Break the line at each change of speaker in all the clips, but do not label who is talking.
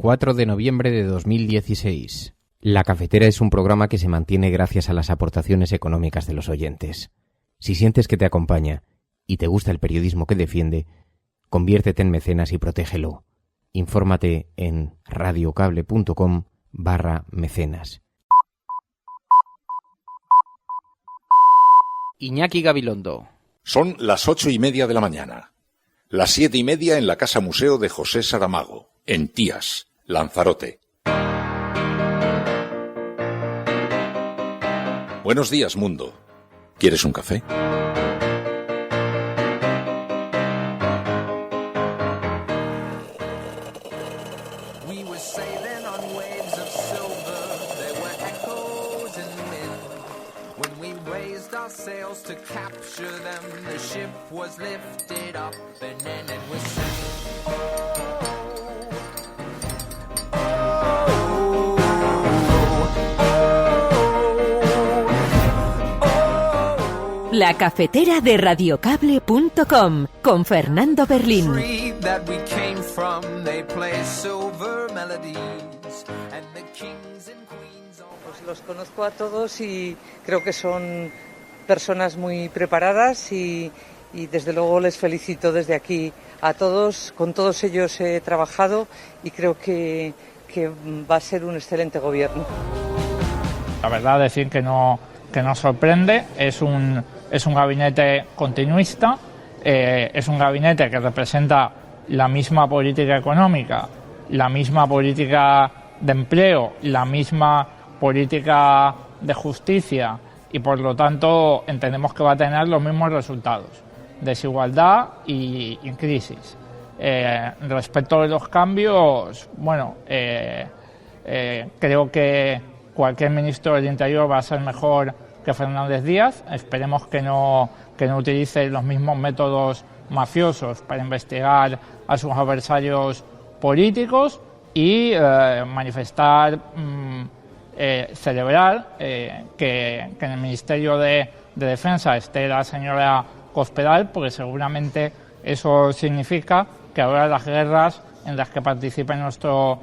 4 de noviembre de 2016. La Cafetera es un programa que se mantiene gracias a las aportaciones económicas de los oyentes. Si sientes que te acompaña y te gusta el periodismo que defiende, conviértete en mecenas y protégelo. Infórmate en radiocable.com/mecenas. Iñaki Gabilondo.
Son las 8:30 de la mañana. Las 7:30 en la Casa Museo de José Saramago, en Tías, Lanzarote. Buenos días, mundo. ¿Quieres un café?
La Cafetera de radiocable.com con Fernando Berlín.
Pues los conozco a todos y creo que son personas muy preparadas y desde luego les felicito desde aquí a todos. Con todos ellos he trabajado y creo que va a ser un excelente gobierno.
La verdad, decir que no sorprende, es un gabinete continuista, es un gabinete que representa la misma política económica, la misma política de empleo, la misma política de justicia y por lo tanto entendemos que va a tener los mismos resultados: desigualdad y crisis. Respecto de los cambios, creo que cualquier ministro del Interior va a ser mejor que Fernández Díaz. Esperemos que no utilice los mismos métodos mafiosos para investigar a sus adversarios políticos y celebrar que en el Ministerio de Defensa esté la señora Cospedal, porque seguramente eso significa que ahora las guerras en las que participe nuestro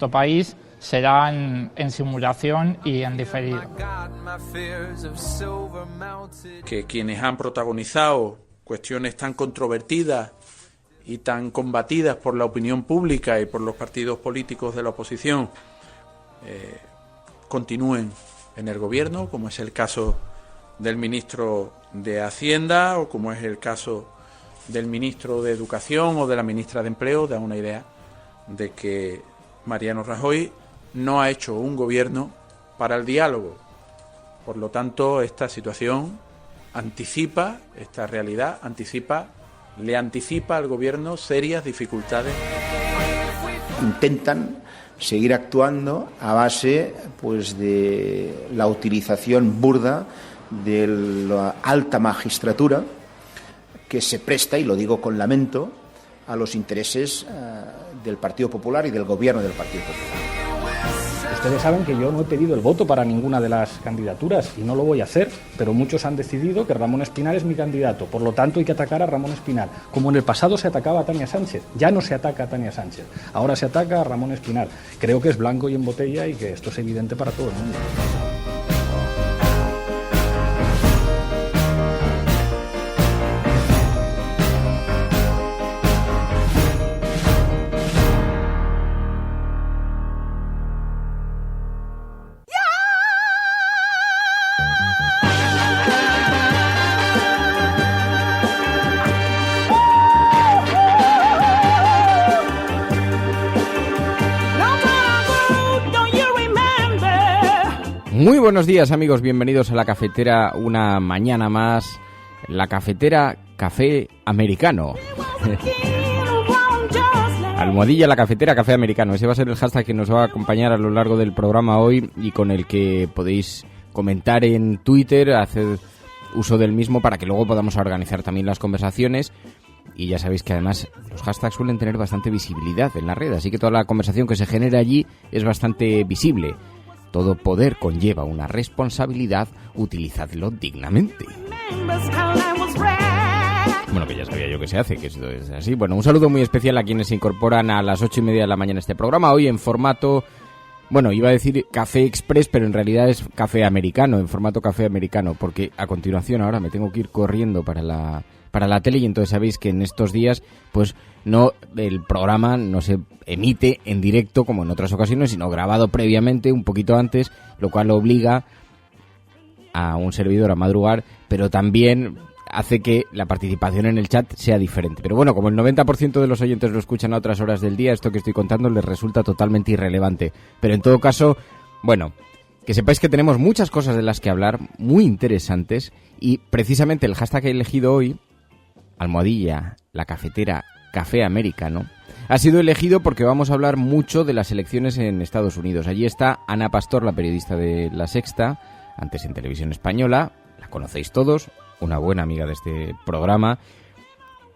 país serán en simulación y en diferido.
Que quienes han protagonizado cuestiones tan controvertidas y tan combatidas por la opinión pública y por los partidos políticos de la oposición continúen en el gobierno, como es el caso del ministro de Hacienda o como es el caso del ministro de Educación o de la ministra de Empleo, da una idea de que Mariano Rajoy no ha hecho un gobierno para el diálogo. Por lo tanto, esta situación le anticipa al gobierno serias dificultades.
Intentan seguir actuando a base de la utilización burda de la alta magistratura que se presta, y lo digo con lamento, a los intereses del Partido Popular y del gobierno del Partido Popular.
Ustedes saben que yo no he pedido el voto para ninguna de las candidaturas y no lo voy a hacer, pero muchos han decidido que Ramón Espinar es mi candidato. Por lo tanto, hay que atacar a Ramón Espinar. Como en el pasado se atacaba a Tania Sánchez. Ya no se ataca a Tania Sánchez. Ahora se ataca a Ramón Espinar. Creo que es blanco y en botella y que esto es evidente para todo el mundo.
Muy buenos días, amigos, bienvenidos a La Cafetera, una mañana más. La Cafetera, café americano. Almohadilla La Cafetera, café americano. Ese va a ser el hashtag que nos va a acompañar a lo largo del programa hoy y con el que podéis comentar en Twitter, hacer uso del mismo para que luego podamos organizar también las conversaciones. Y ya sabéis que además los hashtags suelen tener bastante visibilidad en la red, así que toda la conversación que se genera allí es bastante visible. Todo poder conlleva una responsabilidad, utilizadlo dignamente. Bueno, que ya sabía yo que se hace, que esto es así. Bueno, un saludo muy especial a quienes se incorporan a las 8:30 de la mañana a este programa. Hoy en formato, bueno, iba a decir café express, pero en realidad es café americano, en formato café americano, porque a continuación ahora me tengo que ir corriendo para la tele y entonces sabéis que en estos días, pues no, el programa no se emite en directo como en otras ocasiones, sino grabado previamente, un poquito antes, lo cual obliga a un servidor a madrugar, pero también hace que la participación en el chat sea diferente. Pero bueno, como el 90% de los oyentes lo escuchan a otras horas del día, esto que estoy contando les resulta totalmente irrelevante. Pero en todo caso, bueno, que sepáis que tenemos muchas cosas de las que hablar, muy interesantes, y precisamente el hashtag que he elegido hoy, almohadilla, la cafetera, café americano, ha sido elegido porque vamos a hablar mucho de las elecciones en Estados Unidos. Allí está Ana Pastor, la periodista de La Sexta, antes en Televisión Española, la conocéis todos, una buena amiga de este programa.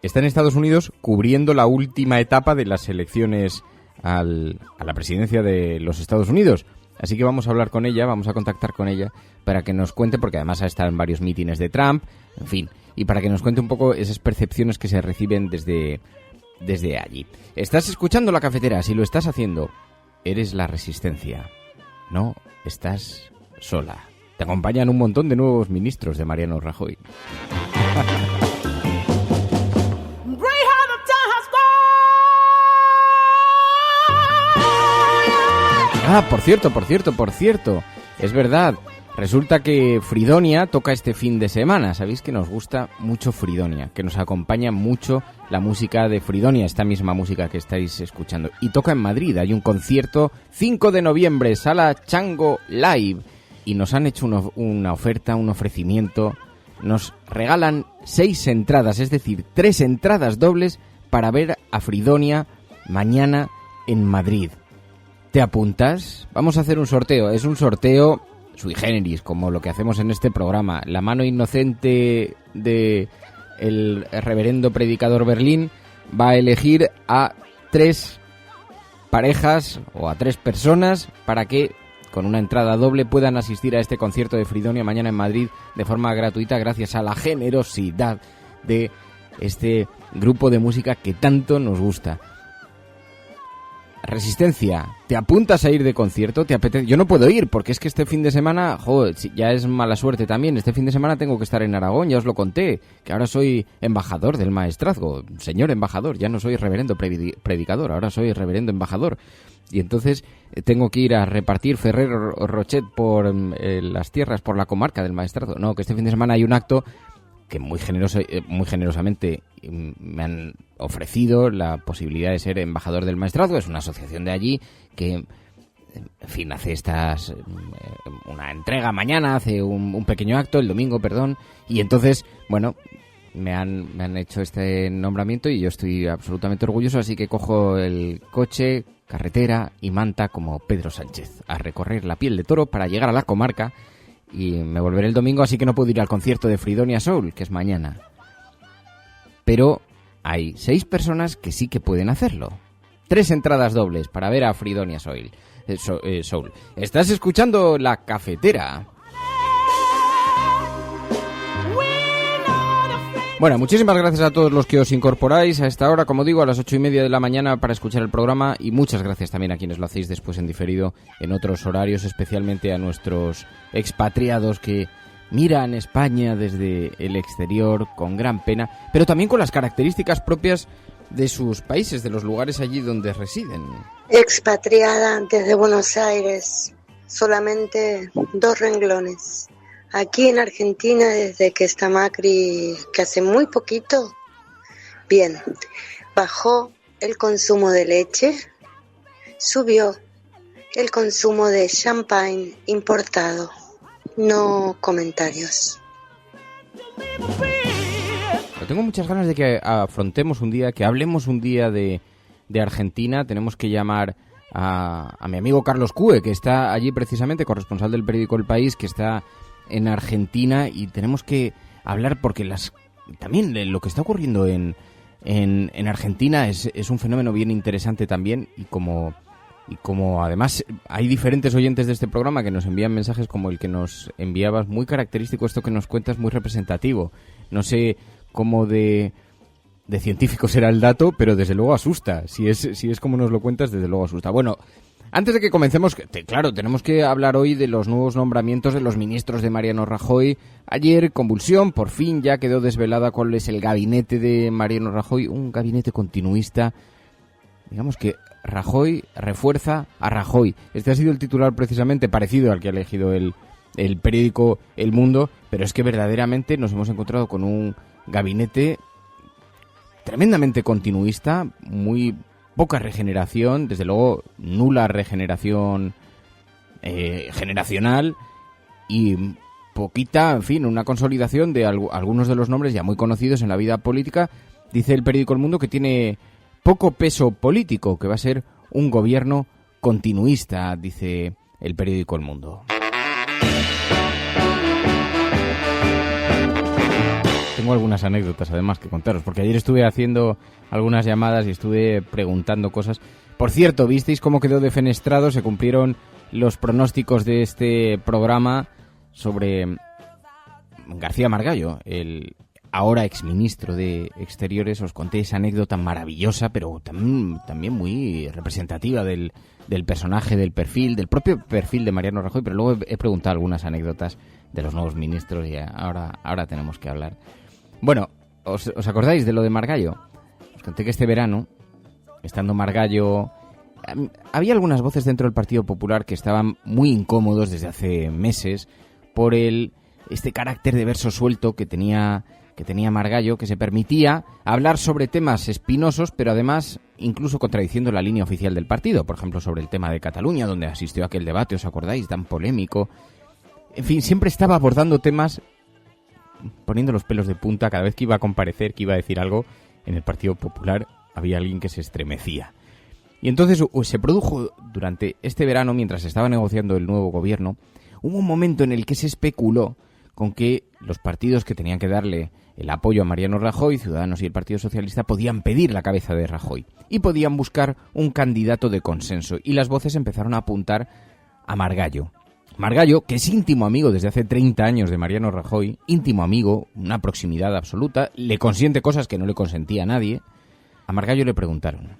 Está en Estados Unidos cubriendo la última etapa de las elecciones a la presidencia de los Estados Unidos. Así que vamos a hablar con ella, vamos a contactar con ella para que nos cuente, porque además ha estado en varios mítines de Trump, en fin, y para que nos cuente un poco esas percepciones que se reciben desde allí. ¿Estás escuchando La Cafetera? Si lo estás haciendo, eres la resistencia. No estás sola. Te acompañan un montón de nuevos ministros de Mariano Rajoy. Ah, por cierto. Es verdad. Resulta que Fridonia toca este fin de semana. Sabéis que nos gusta mucho Fridonia, que nos acompaña mucho la música de Fridonia, esta misma música que estáis escuchando. Y toca en Madrid. Hay un concierto 5 de noviembre, Sala Chango Live. Y nos han hecho una oferta, un ofrecimiento. Nos regalan 6 entradas, es decir, 3 entradas dobles para ver a Fridonia mañana en Madrid. ¿Te apuntas? Vamos a hacer un sorteo. Es un sorteo sui generis, como lo que hacemos en este programa. La mano inocente de el reverendo predicador Berlín va a elegir a 3 parejas o a 3 personas para que con una entrada doble puedan asistir a este concierto de Fridonia mañana en Madrid de forma gratuita, gracias a la generosidad de este grupo de música que tanto nos gusta. Resistencia, ¿te apuntas a ir de concierto? ¿Te apetece? Yo no puedo ir porque es que este fin de semana, joder, ya es mala suerte también. Este fin de semana tengo que estar en Aragón, ya os lo conté, que ahora soy embajador del maestrazgo, señor embajador, ya no soy reverendo predicador, ahora soy reverendo embajador. Y entonces tengo que ir a repartir Ferrero Rocher por las tierras, por la comarca del maestrazgo. No, que este fin de semana hay un acto que muy generosamente me han ofrecido la posibilidad de ser embajador del maestrazgo. Es una asociación de allí que, en fin, hace una entrega mañana, hace un pequeño acto, el domingo, perdón, y entonces, bueno, me han hecho este nombramiento y yo estoy absolutamente orgulloso, así que cojo el coche, carretera y manta como Pedro Sánchez a recorrer la piel de toro para llegar a la comarca. Y me volveré el domingo, así que no puedo ir al concierto de Fridonia Soul, que es mañana. Pero hay 6 personas que sí que pueden hacerlo. 3 entradas dobles para ver a Fridonia Soul. ¿Estás escuchando La Cafetera? Bueno, muchísimas gracias a todos los que os incorporáis a esta hora, como digo, a las 8:30 de la mañana para escuchar el programa, y muchas gracias también a quienes lo hacéis después en diferido en otros horarios, especialmente a nuestros expatriados que miran España desde el exterior con gran pena, pero también con las características propias de sus países, de los lugares allí donde residen.
Expatriada desde Buenos Aires, solamente 2 renglones. Aquí en Argentina, desde que está Macri, que hace muy poquito, bien, bajó el consumo de leche, subió el consumo de champagne importado. No comentarios.
Yo tengo muchas ganas de que afrontemos un día, que hablemos un día de Argentina. Tenemos que llamar a mi amigo Carlos Cue, que está allí precisamente, corresponsal del periódico El País, que está en Argentina, y tenemos que hablar porque también lo que está ocurriendo en Argentina es un fenómeno bien interesante también, y como además hay diferentes oyentes de este programa que nos envían mensajes como el que nos enviabas, muy característico, esto que nos cuentas, muy representativo. No sé como de científico será el dato, pero desde luego asusta. Si es como nos lo cuentas, desde luego asusta. Bueno, antes de que comencemos, claro, tenemos que hablar hoy de los nuevos nombramientos de los ministros de Mariano Rajoy. Ayer, convulsión, por fin ya quedó desvelada cuál es el gabinete de Mariano Rajoy, un gabinete continuista. Digamos que Rajoy refuerza a Rajoy. Este ha sido el titular precisamente parecido al que ha elegido el periódico El Mundo, pero es que verdaderamente nos hemos encontrado con un gabinete tremendamente continuista, muy poca regeneración, desde luego nula regeneración generacional y poquita, en fin, una consolidación de algunos de los nombres ya muy conocidos en la vida política. Dice el periódico El Mundo que tiene poco peso político, que va a ser un gobierno continuista, dice el periódico El Mundo. Tengo algunas anécdotas además que contaros, porque ayer estuve haciendo algunas llamadas y estuve preguntando cosas. Por cierto, ¿visteis cómo quedó defenestrado? Se cumplieron los pronósticos de este programa sobre García Margallo, el ahora exministro de Exteriores. Os conté esa anécdota maravillosa, pero también muy representativa del personaje, del propio perfil de Mariano Rajoy, pero luego he preguntado algunas anécdotas de los nuevos ministros y ahora tenemos que hablar. Bueno, ¿os acordáis de lo de Margallo? Os conté que este verano, estando Margallo, había algunas voces dentro del Partido Popular que estaban muy incómodos desde hace meses por este carácter de verso suelto que tenía Margallo, que se permitía hablar sobre temas espinosos, pero además incluso contradiciendo la línea oficial del partido. Por ejemplo, sobre el tema de Cataluña, donde asistió a aquel debate, ¿os acordáis? Tan polémico. En fin, siempre estaba abordando temas poniendo los pelos de punta. Cada vez que iba a comparecer, que iba a decir algo, en el Partido Popular había alguien que se estremecía. Y entonces se produjo durante este verano, mientras se estaba negociando el nuevo gobierno, hubo un momento en el que se especuló con que los partidos que tenían que darle el apoyo a Mariano Rajoy, Ciudadanos y el Partido Socialista, podían pedir la cabeza de Rajoy y podían buscar un candidato de consenso. Y las voces empezaron a apuntar a Margallo. Margallo, que es íntimo amigo desde hace 30 años de Mariano Rajoy, íntimo amigo, una proximidad absoluta, le consiente cosas que no le consentía a nadie. A Margallo le preguntaron.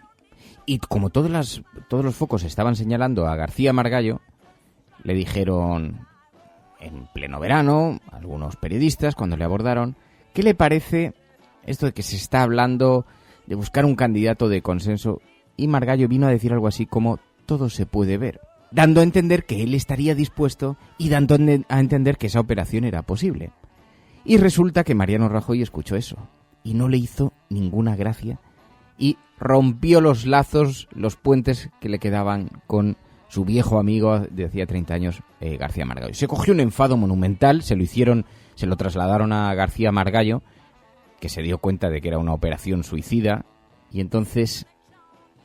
Y como todos los focos estaban señalando a García Margallo, le dijeron en pleno verano, algunos periodistas, cuando le abordaron, ¿qué le parece esto de que se está hablando de buscar un candidato de consenso? Y Margallo vino a decir algo así como, todo se puede ver, dando a entender que él estaría dispuesto y dando a entender que esa operación era posible. Y resulta que Mariano Rajoy escuchó eso y no le hizo ninguna gracia y rompió los lazos, los puentes que le quedaban con su viejo amigo de hacía 30 años, García Margallo. Se cogió un enfado monumental, se lo trasladaron a García Margallo, que se dio cuenta de que era una operación suicida, y entonces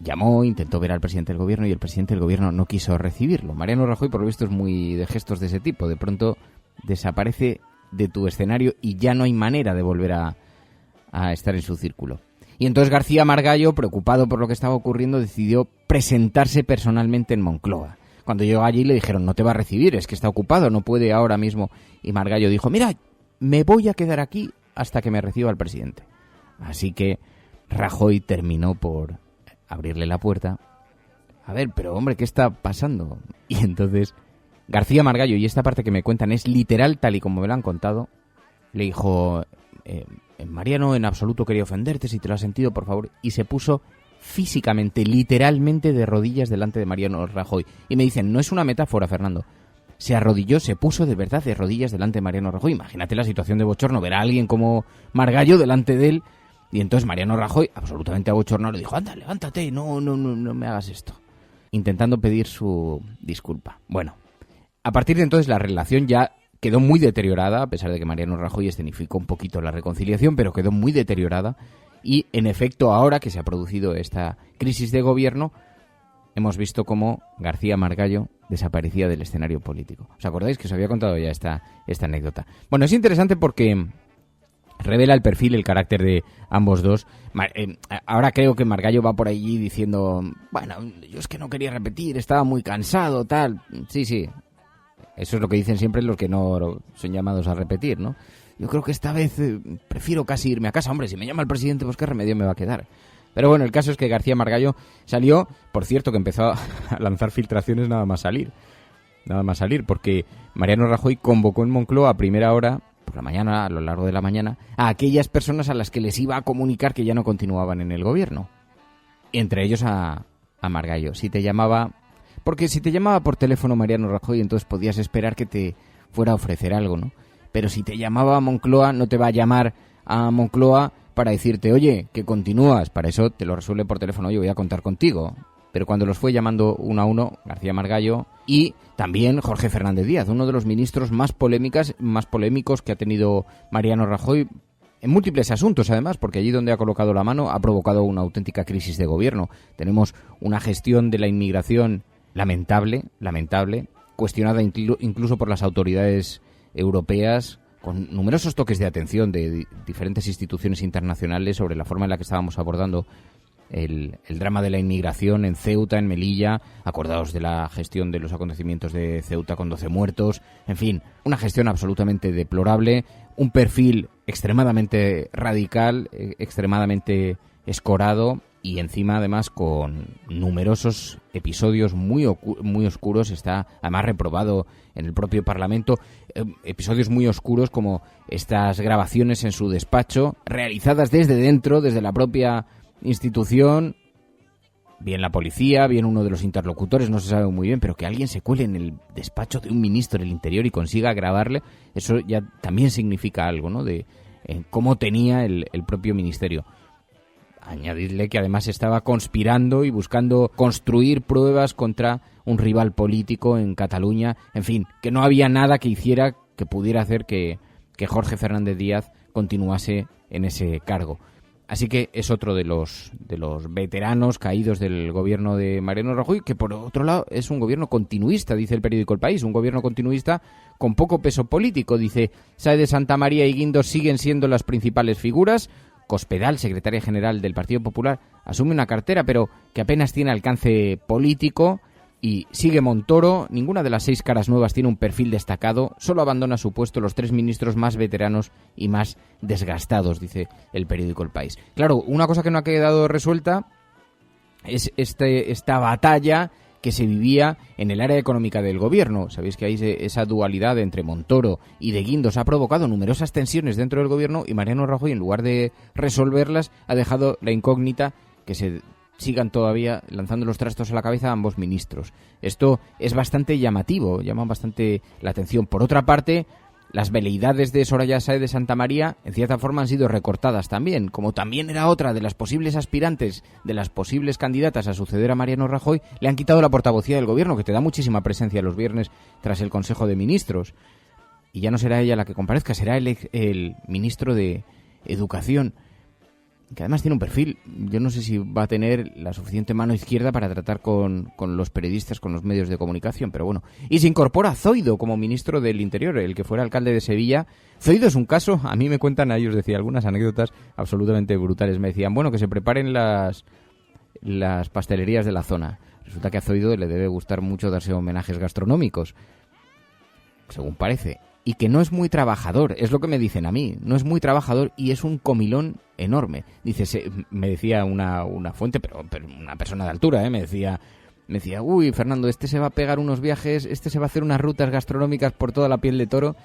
llamó, intentó ver al presidente del gobierno, y el presidente del gobierno no quiso recibirlo. Mariano Rajoy, por lo visto, es muy de gestos de ese tipo. De pronto desaparece de tu escenario y ya no hay manera de volver a estar en su círculo. Y entonces García Margallo, preocupado por lo que estaba ocurriendo, decidió presentarse personalmente en Moncloa. Cuando llegó allí le dijeron, no te va a recibir, es que está ocupado, no puede ahora mismo. Y Margallo dijo, mira, me voy a quedar aquí hasta que me reciba el presidente. Así que Rajoy terminó por abrirle la puerta. A ver, pero hombre, ¿qué está pasando? Y entonces García Margallo, y esta parte que me cuentan es literal tal y como me lo han contado, le dijo, Mariano, en absoluto quería ofenderte, si te lo has sentido, por favor. Y se puso físicamente, literalmente de rodillas delante de Mariano Rajoy. Y me dicen, no es una metáfora, Fernando. Se arrodilló, se puso de verdad de rodillas delante de Mariano Rajoy. Imagínate la situación de bochorno, ver a alguien como Margallo delante de él. Y entonces Mariano Rajoy, absolutamente abochornado, le dijo, anda, levántate, no me hagas esto. Intentando pedir su disculpa. Bueno, a partir de entonces la relación ya quedó muy deteriorada, a pesar de que Mariano Rajoy escenificó un poquito la reconciliación, pero quedó muy deteriorada. Y, en efecto, ahora que se ha producido esta crisis de gobierno, hemos visto cómo García Margallo desaparecía del escenario político. ¿Os acordáis que os había contado ya esta anécdota? Bueno, es interesante porque revela el perfil, el carácter de ambos dos. Ahora creo que Margallo va por allí diciendo, bueno, yo es que no quería repetir, estaba muy cansado, tal. Sí. Eso es lo que dicen siempre los que no son llamados a repetir, ¿no? Yo creo que esta vez prefiero casi irme a casa. Hombre, si me llama el presidente, pues qué remedio me va a quedar. Pero bueno, el caso es que García Margallo salió, por cierto, que empezó a lanzar filtraciones nada más salir, porque Mariano Rajoy convocó en Moncloa a primera hora, por la mañana, a lo largo de la mañana, a aquellas personas a las que les iba a comunicar que ya no continuaban en el gobierno. Entre ellos a Margallo. Porque si te llamaba por teléfono Mariano Rajoy, entonces podías esperar que te fuera a ofrecer algo, ¿no? Pero si te llamaba a Moncloa, no te va a llamar a Moncloa para decirte, oye, que continúas. Para eso te lo resuelve por teléfono, oye, voy a contar contigo. Pero cuando los fue llamando uno a uno, García Margallo y también Jorge Fernández Díaz, uno de los ministros más polémicos que ha tenido Mariano Rajoy, en múltiples asuntos, además, porque allí donde ha colocado la mano ha provocado una auténtica crisis de gobierno. Tenemos una gestión de la inmigración lamentable, cuestionada incluso por las autoridades europeas, con numerosos toques de atención de diferentes instituciones internacionales sobre la forma en la que estábamos abordando el drama de la inmigración en Ceuta, en Melilla, acordados de la gestión de los acontecimientos de Ceuta con 12 muertos, en fin, una gestión absolutamente deplorable, un perfil extremadamente radical, extremadamente escorado y encima además con numerosos episodios muy oscuros. Está además reprobado en el propio Parlamento, episodios muy oscuros como estas grabaciones en su despacho realizadas desde dentro, desde la propia institución, bien la policía, bien uno de los interlocutores, no se sabe muy bien, pero que alguien se cuele en el despacho de un ministro del Interior y consiga grabarle, eso ya también significa algo, ¿no?, de cómo tenía el propio ministerio. Añadirle que además estaba conspirando y buscando construir pruebas contra un rival político en Cataluña. En fin, que no había nada que hiciera que pudiera hacer que Jorge Fernández Díaz continuase en ese cargo. Así que es otro de los veteranos caídos del gobierno de Mariano Rajoy, que por otro lado es un gobierno continuista, dice el periódico El País, un gobierno continuista con poco peso político. Dice, Sáenz de Santamaría y Guindos siguen siendo las principales figuras. Cospedal, secretaria general del Partido Popular, asume una cartera, pero que apenas tiene alcance político. Y sigue Montoro, ninguna de las 6 caras nuevas tiene un perfil destacado, solo abandona su puesto los 3 ministros más veteranos y más desgastados, dice el periódico El País. Claro, una cosa que no ha quedado resuelta es esta batalla que se vivía en el área económica del gobierno. Sabéis que hay esa dualidad entre Montoro y de Guindos ha provocado numerosas tensiones dentro del gobierno y Mariano Rajoy, en lugar de resolverlas, ha dejado la incógnita que se sigan todavía lanzando los trastos a la cabeza a ambos ministros. Esto es bastante llamativo, llama bastante la atención. Por otra parte, las veleidades de Soraya Sáenz de Santamaría, en cierta forma, han sido recortadas también. Como también era otra de las posibles aspirantes, de las posibles candidatas a suceder a Mariano Rajoy, le han quitado la portavocía del gobierno, que te da muchísima presencia los viernes tras el Consejo de Ministros. Y ya no será ella la que comparezca, será el ministro de Educación, que además tiene un perfil, yo no sé si va a tener la suficiente mano izquierda para tratar con los periodistas, con los medios de comunicación, pero bueno. Y se incorpora Zoido como ministro del Interior, el que fuera alcalde de Sevilla. Zoido es un caso, a mí me cuentan, a ellos decía algunas anécdotas absolutamente brutales. Me decían, bueno, que se preparen las pastelerías de la zona. Resulta que a Zoido le debe gustar mucho darse homenajes gastronómicos, según parece. Y que no es muy trabajador, es lo que me dicen a mí, no es muy trabajador y es un comilón enorme. Dice, me decía una fuente, pero una persona de altura, me decía, uy, Fernando, este se va a pegar unos viajes, este se va a hacer unas rutas gastronómicas por toda la piel de toro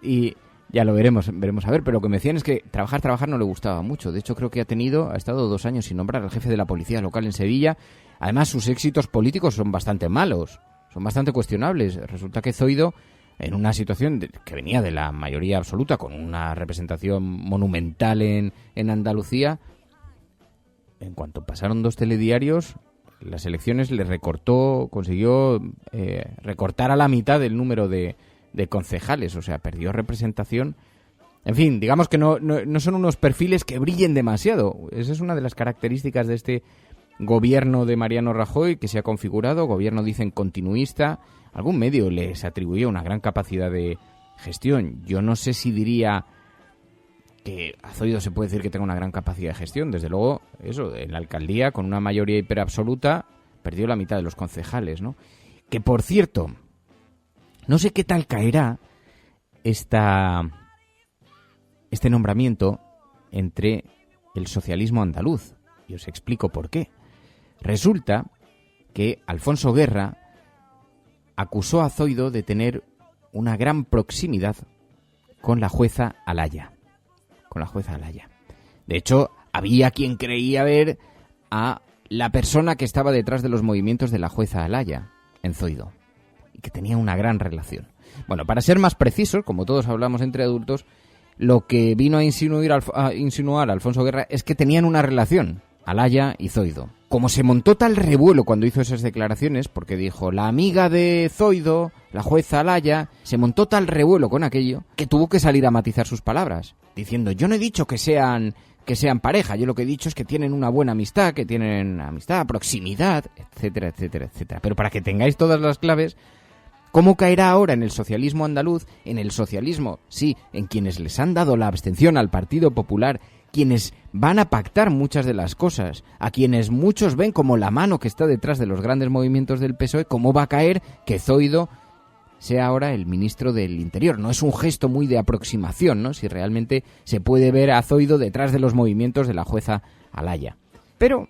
y ya lo veremos a ver. Pero lo que me decían es que trabajar no le gustaba mucho. De hecho, creo que ha estado 2 años sin nombrar al jefe de la policía local en Sevilla. Además, sus éxitos políticos son bastante malos, son bastante cuestionables. Resulta que Zoido, en una situación que venía de la mayoría absoluta, con una representación monumental en Andalucía, en cuanto pasaron 2 telediarios, las elecciones consiguió recortar a la mitad el número de concejales, o sea, perdió representación. En fin, digamos que no son unos perfiles que brillen demasiado. Esa es una de las características de este gobierno de Mariano Rajoy que se ha configurado, gobierno dicen continuista. Algún medio les atribuye una gran capacidad de gestión. Yo no sé si diría que a Zoido se puede decir que tenga una gran capacidad de gestión. Desde luego, eso, en la alcaldía, con una mayoría hiperabsoluta, perdió la mitad de los concejales, ¿no? Que, por cierto, No sé qué tal caerá este nombramiento entre el socialismo andaluz. Y os explico por qué. Resulta que Alfonso Guerra acusó a Zoido de tener una gran proximidad con la jueza Alaya. De hecho, había quien creía ver a la persona que estaba detrás de los movimientos de la jueza Alaya en Zoido y que tenía una gran relación. Bueno, para ser más precisos, como todos hablamos entre adultos, lo que vino a insinuar Alfonso Guerra es que tenían una relación, Alaya y Zoido. Como se montó tal revuelo cuando hizo esas declaraciones, porque dijo la amiga de Zoido, la jueza Alaya, se montó tal revuelo con aquello que tuvo que salir a matizar sus palabras, diciendo yo no he dicho que sean pareja, yo lo que he dicho es que tienen una buena amistad, proximidad, etcétera, etcétera, etcétera. Pero para que tengáis todas las claves, ¿cómo caerá ahora en el socialismo andaluz, en el socialismo, sí, en quienes les han dado la abstención al Partido Popular, quienes van a pactar muchas de las cosas, a quienes muchos ven como la mano que está detrás de los grandes movimientos del PSOE, cómo va a caer que Zoido sea ahora el ministro del Interior? No es un gesto muy de aproximación, ¿no? Si realmente se puede ver a Zoido detrás de los movimientos de la jueza Alaya. Pero,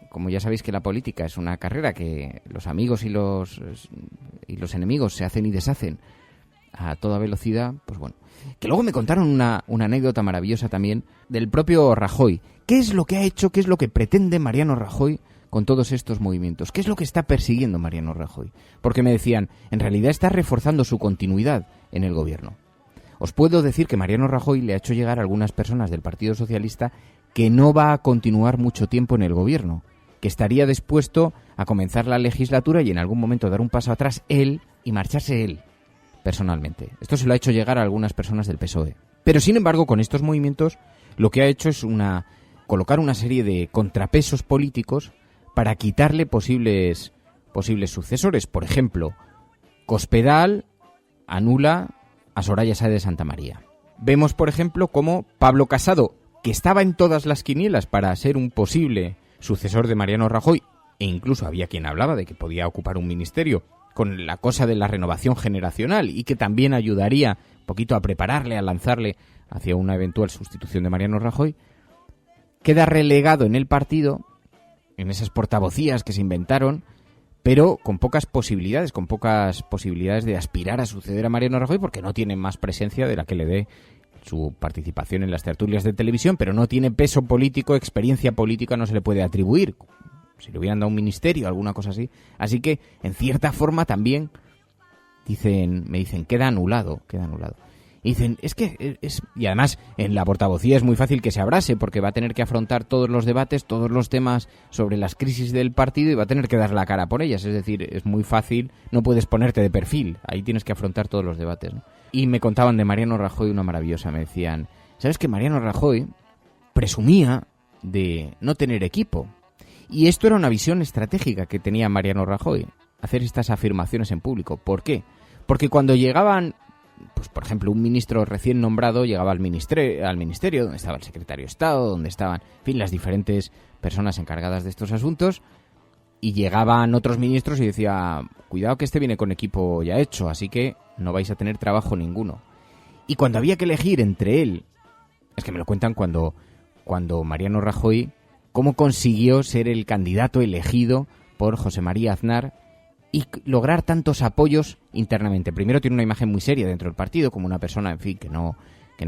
como ya sabéis que la política es una carrera que los amigos y los enemigos se hacen y deshacen a toda velocidad, pues bueno. Que luego me contaron una anécdota maravillosa también del propio Rajoy. ¿Qué es lo que ha hecho, qué es lo que pretende Mariano Rajoy con todos estos movimientos? ¿Qué es lo que está persiguiendo Mariano Rajoy? Porque me decían, en realidad está reforzando su continuidad en el gobierno. Os puedo decir que Mariano Rajoy le ha hecho llegar a algunas personas del Partido Socialista que no va a continuar mucho tiempo en el gobierno, que estaría dispuesto a comenzar la legislatura y en algún momento dar un paso atrás él y marcharse él, personalmente. Esto se lo ha hecho llegar a algunas personas del PSOE. Pero sin embargo, con estos movimientos, lo que ha hecho es colocar una serie de contrapesos políticos para quitarle posibles sucesores. Por ejemplo, Cospedal anula a Soraya Sáez de Santamaría. Vemos, por ejemplo, cómo Pablo Casado, que estaba en todas las quinielas para ser un posible sucesor de Mariano Rajoy, e incluso había quien hablaba de que podía ocupar un ministerio con la cosa de la renovación generacional y que también ayudaría un poquito a prepararle, a lanzarle hacia una eventual sustitución de Mariano Rajoy, queda relegado en el partido, en esas portavocías que se inventaron, pero con pocas posibilidades de aspirar a suceder a Mariano Rajoy porque no tiene más presencia de la que le dé su participación en las tertulias de televisión, pero no tiene peso político, experiencia política no se le puede atribuir. Si le hubieran dado un ministerio, alguna cosa así. Así que, en cierta forma, también me dicen, queda anulado. Y dicen, y además, en la portavocía es muy fácil que se abrase, porque va a tener que afrontar todos los debates, todos los temas sobre las crisis del partido y va a tener que dar la cara por ellas. Es decir, es muy fácil, no puedes ponerte de perfil, ahí tienes que afrontar todos los debates, ¿no? Y me contaban de Mariano Rajoy una maravillosa, me decían, ¿sabes que Mariano Rajoy presumía de no tener equipo? Y esto era una visión estratégica que tenía Mariano Rajoy, hacer estas afirmaciones en público. ¿Por qué? Porque cuando llegaban, pues por ejemplo, un ministro recién nombrado llegaba al ministerio donde estaba el secretario de Estado, donde estaban, en fin, las diferentes personas encargadas de estos asuntos, y llegaban otros ministros y decía, cuidado que este viene con equipo ya hecho, así que no vais a tener trabajo ninguno. Y cuando había que elegir entre él, es que me lo cuentan cuando Mariano Rajoy, cómo consiguió ser el candidato elegido por José María Aznar y lograr tantos apoyos internamente. Primero tiene una imagen muy seria dentro del partido, como una persona, en fin, que no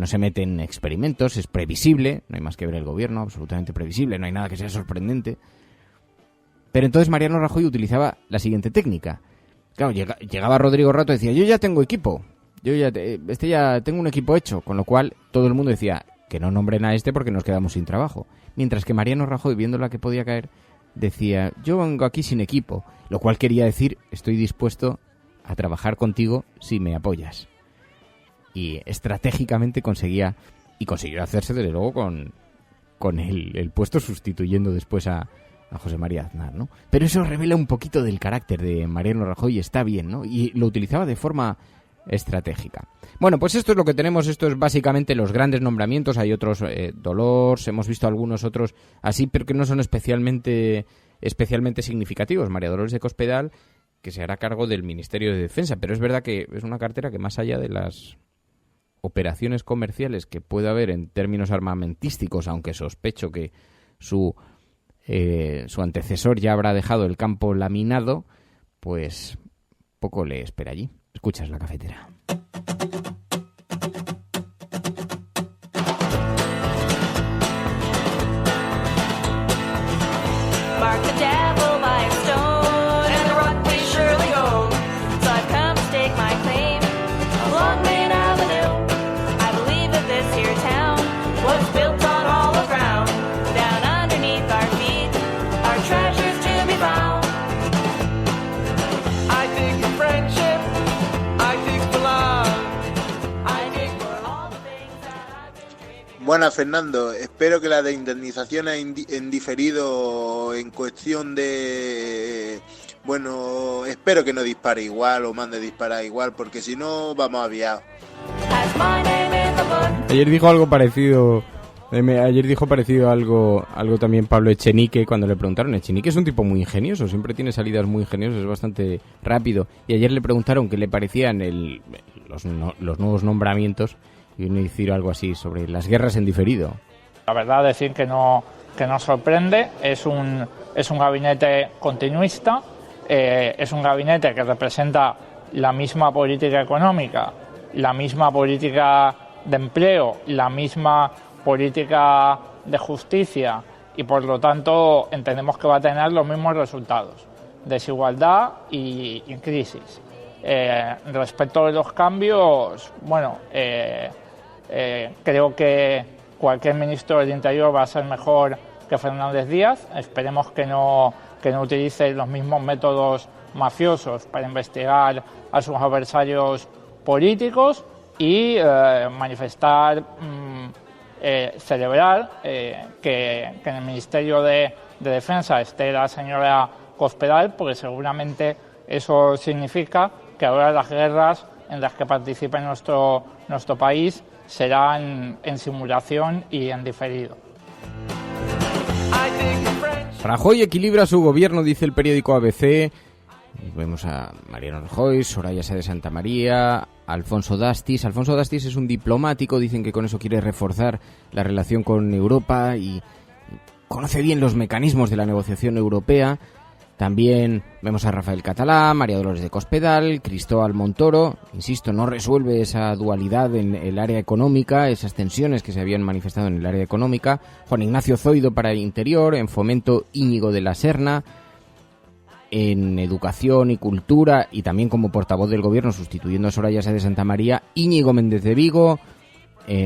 se mete en experimentos, es previsible, no hay más que ver el gobierno, absolutamente previsible, no hay nada que sea sorprendente. Pero entonces Mariano Rajoy utilizaba la siguiente técnica. Claro, llegaba Rodrigo Rato y decía, yo ya tengo equipo, ya tengo un equipo hecho, con lo cual todo el mundo decía que no nombren a este porque nos quedamos sin trabajo. Mientras que Mariano Rajoy, viendo la que podía caer, decía, yo vengo aquí sin equipo, lo cual quería decir, estoy dispuesto a trabajar contigo si me apoyas. Y estratégicamente consiguió hacerse, desde luego, con el puesto, sustituyendo después a José María Aznar, ¿no? Pero eso revela un poquito del carácter de Mariano Rajoy y está bien, ¿no? Y lo utilizaba de forma estratégica. Bueno, pues esto es lo que tenemos, esto es básicamente los grandes nombramientos. Hay otros, Dolors, hemos visto algunos otros así, pero que no son especialmente significativos. María Dolores de Cospedal que se hará cargo del Ministerio de Defensa. Pero es verdad que es una cartera que, más allá de las operaciones comerciales que puede haber en términos armamentísticos, aunque sospecho que su antecesor ya habrá dejado el campo laminado, pues poco le espera allí. Escuchas La Cafetera.
Mark the devil by a stone, and the rock we surely own. So I've come to stake my claim along Main Avenue. I believe that this here town was built on hollow ground. Down underneath our feet are treasures to be found. I dig for friendship, I dig for love, I dig for all the things that I've been dreaming.
Buenas, Fernando. Espero que la de indemnizaciones en diferido en cuestión de... Bueno, espero que no dispare igual o mande disparar igual, porque si no vamos aviados.
Ayer dijo algo parecido... Ayer dijo parecido algo también Pablo Echenique cuando le preguntaron. Echenique es un tipo muy ingenioso, siempre tiene salidas muy ingeniosas, es bastante rápido. Y ayer le preguntaron qué le parecían los nuevos nombramientos y vino a decir algo así sobre las guerras en diferido.
La verdad, decir que no sorprende, es un gabinete continuista, es un gabinete que representa la misma política económica, la misma política de empleo, la misma política de justicia y por lo tanto entendemos que va a tener los mismos resultados: desigualdad y crisis. Respecto de los cambios, bueno, creo que cualquier ministro del Interior va a ser mejor que Fernández Díaz. Esperemos que no utilice los mismos métodos mafiosos para investigar a sus adversarios políticos y manifestar, celebrar que en el Ministerio de Defensa esté la señora Cospedal, porque seguramente eso significa que ahora las guerras en las que participa nuestro país serán en simulación y en diferido.
Rajoy equilibra su gobierno, dice el periódico ABC. Vemos a Mariano Rajoy, Soraya Sáenz de Santamaría, Alfonso Dastis. Alfonso Dastis es un diplomático, dicen que con eso quiere reforzar la relación con Europa y conoce bien los mecanismos de la negociación europea. También vemos a Rafael Catalá, María Dolores de Cospedal, Cristóbal Montoro. Insisto, no resuelve esa dualidad en el área económica, esas tensiones que se habían manifestado en el área económica. Juan Ignacio Zoido para el Interior, en Fomento Íñigo de la Serna, en Educación y Cultura y también como portavoz del Gobierno, sustituyendo a Soraya Sáenz de Santamaría, Íñigo Méndez de Vigo.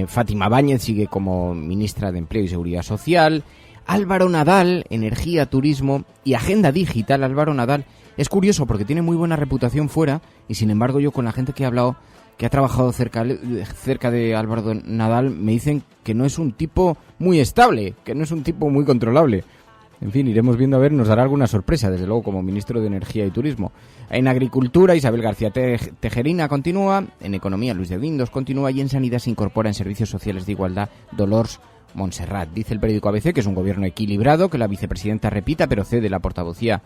Fátima Báñez sigue como ministra de Empleo y Seguridad Social. Álvaro Nadal, Energía, Turismo y Agenda Digital. Álvaro Nadal es curioso porque tiene muy buena reputación fuera y sin embargo yo con la gente que he hablado, que ha trabajado cerca de Álvaro Nadal, me dicen que no es un tipo muy estable, que no es un tipo muy controlable. En fin, iremos viendo a ver, nos dará alguna sorpresa, desde luego, como ministro de Energía y Turismo. En Agricultura, Isabel García Tejerina continúa, en Economía, Luis de Guindos continúa y en Sanidad se incorpora en Servicios Sociales de Igualdad Dolors Montserrat. Dice el periódico ABC que es un gobierno equilibrado, que la vicepresidenta repita, pero cede la portavocía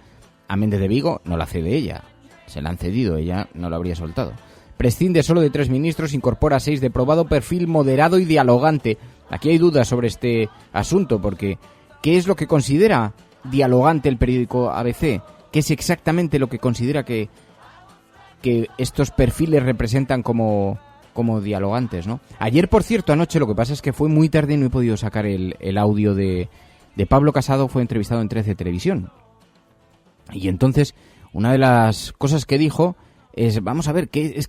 a Méndez de Vigo. No la cede ella, se la han cedido, ella no la habría soltado. Prescinde solo de 3 ministros, incorpora 6 de probado perfil moderado y dialogante. Aquí hay dudas sobre este asunto, porque ¿qué es lo que considera dialogante el periódico ABC? ¿Qué es exactamente lo que considera que estos perfiles representan como dialogantes, ¿no? Ayer, por cierto, anoche, lo que pasa es que fue muy tarde y no he podido sacar el audio de Pablo Casado, fue entrevistado en 13 Televisión. Y entonces, una de las cosas que dijo es, vamos a ver, ¿qué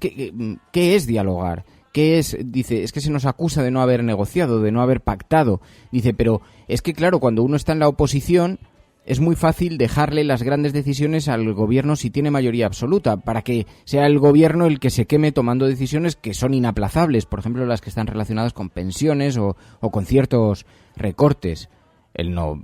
es dialogar? ¿Qué es? Dice, es que se nos acusa de no haber negociado, de no haber pactado. Dice, pero es que claro, cuando uno está en la oposición, es muy fácil dejarle las grandes decisiones al gobierno si tiene mayoría absoluta, para que sea el gobierno el que se queme tomando decisiones que son inaplazables, por ejemplo las que están relacionadas con pensiones o con ciertos recortes. Él no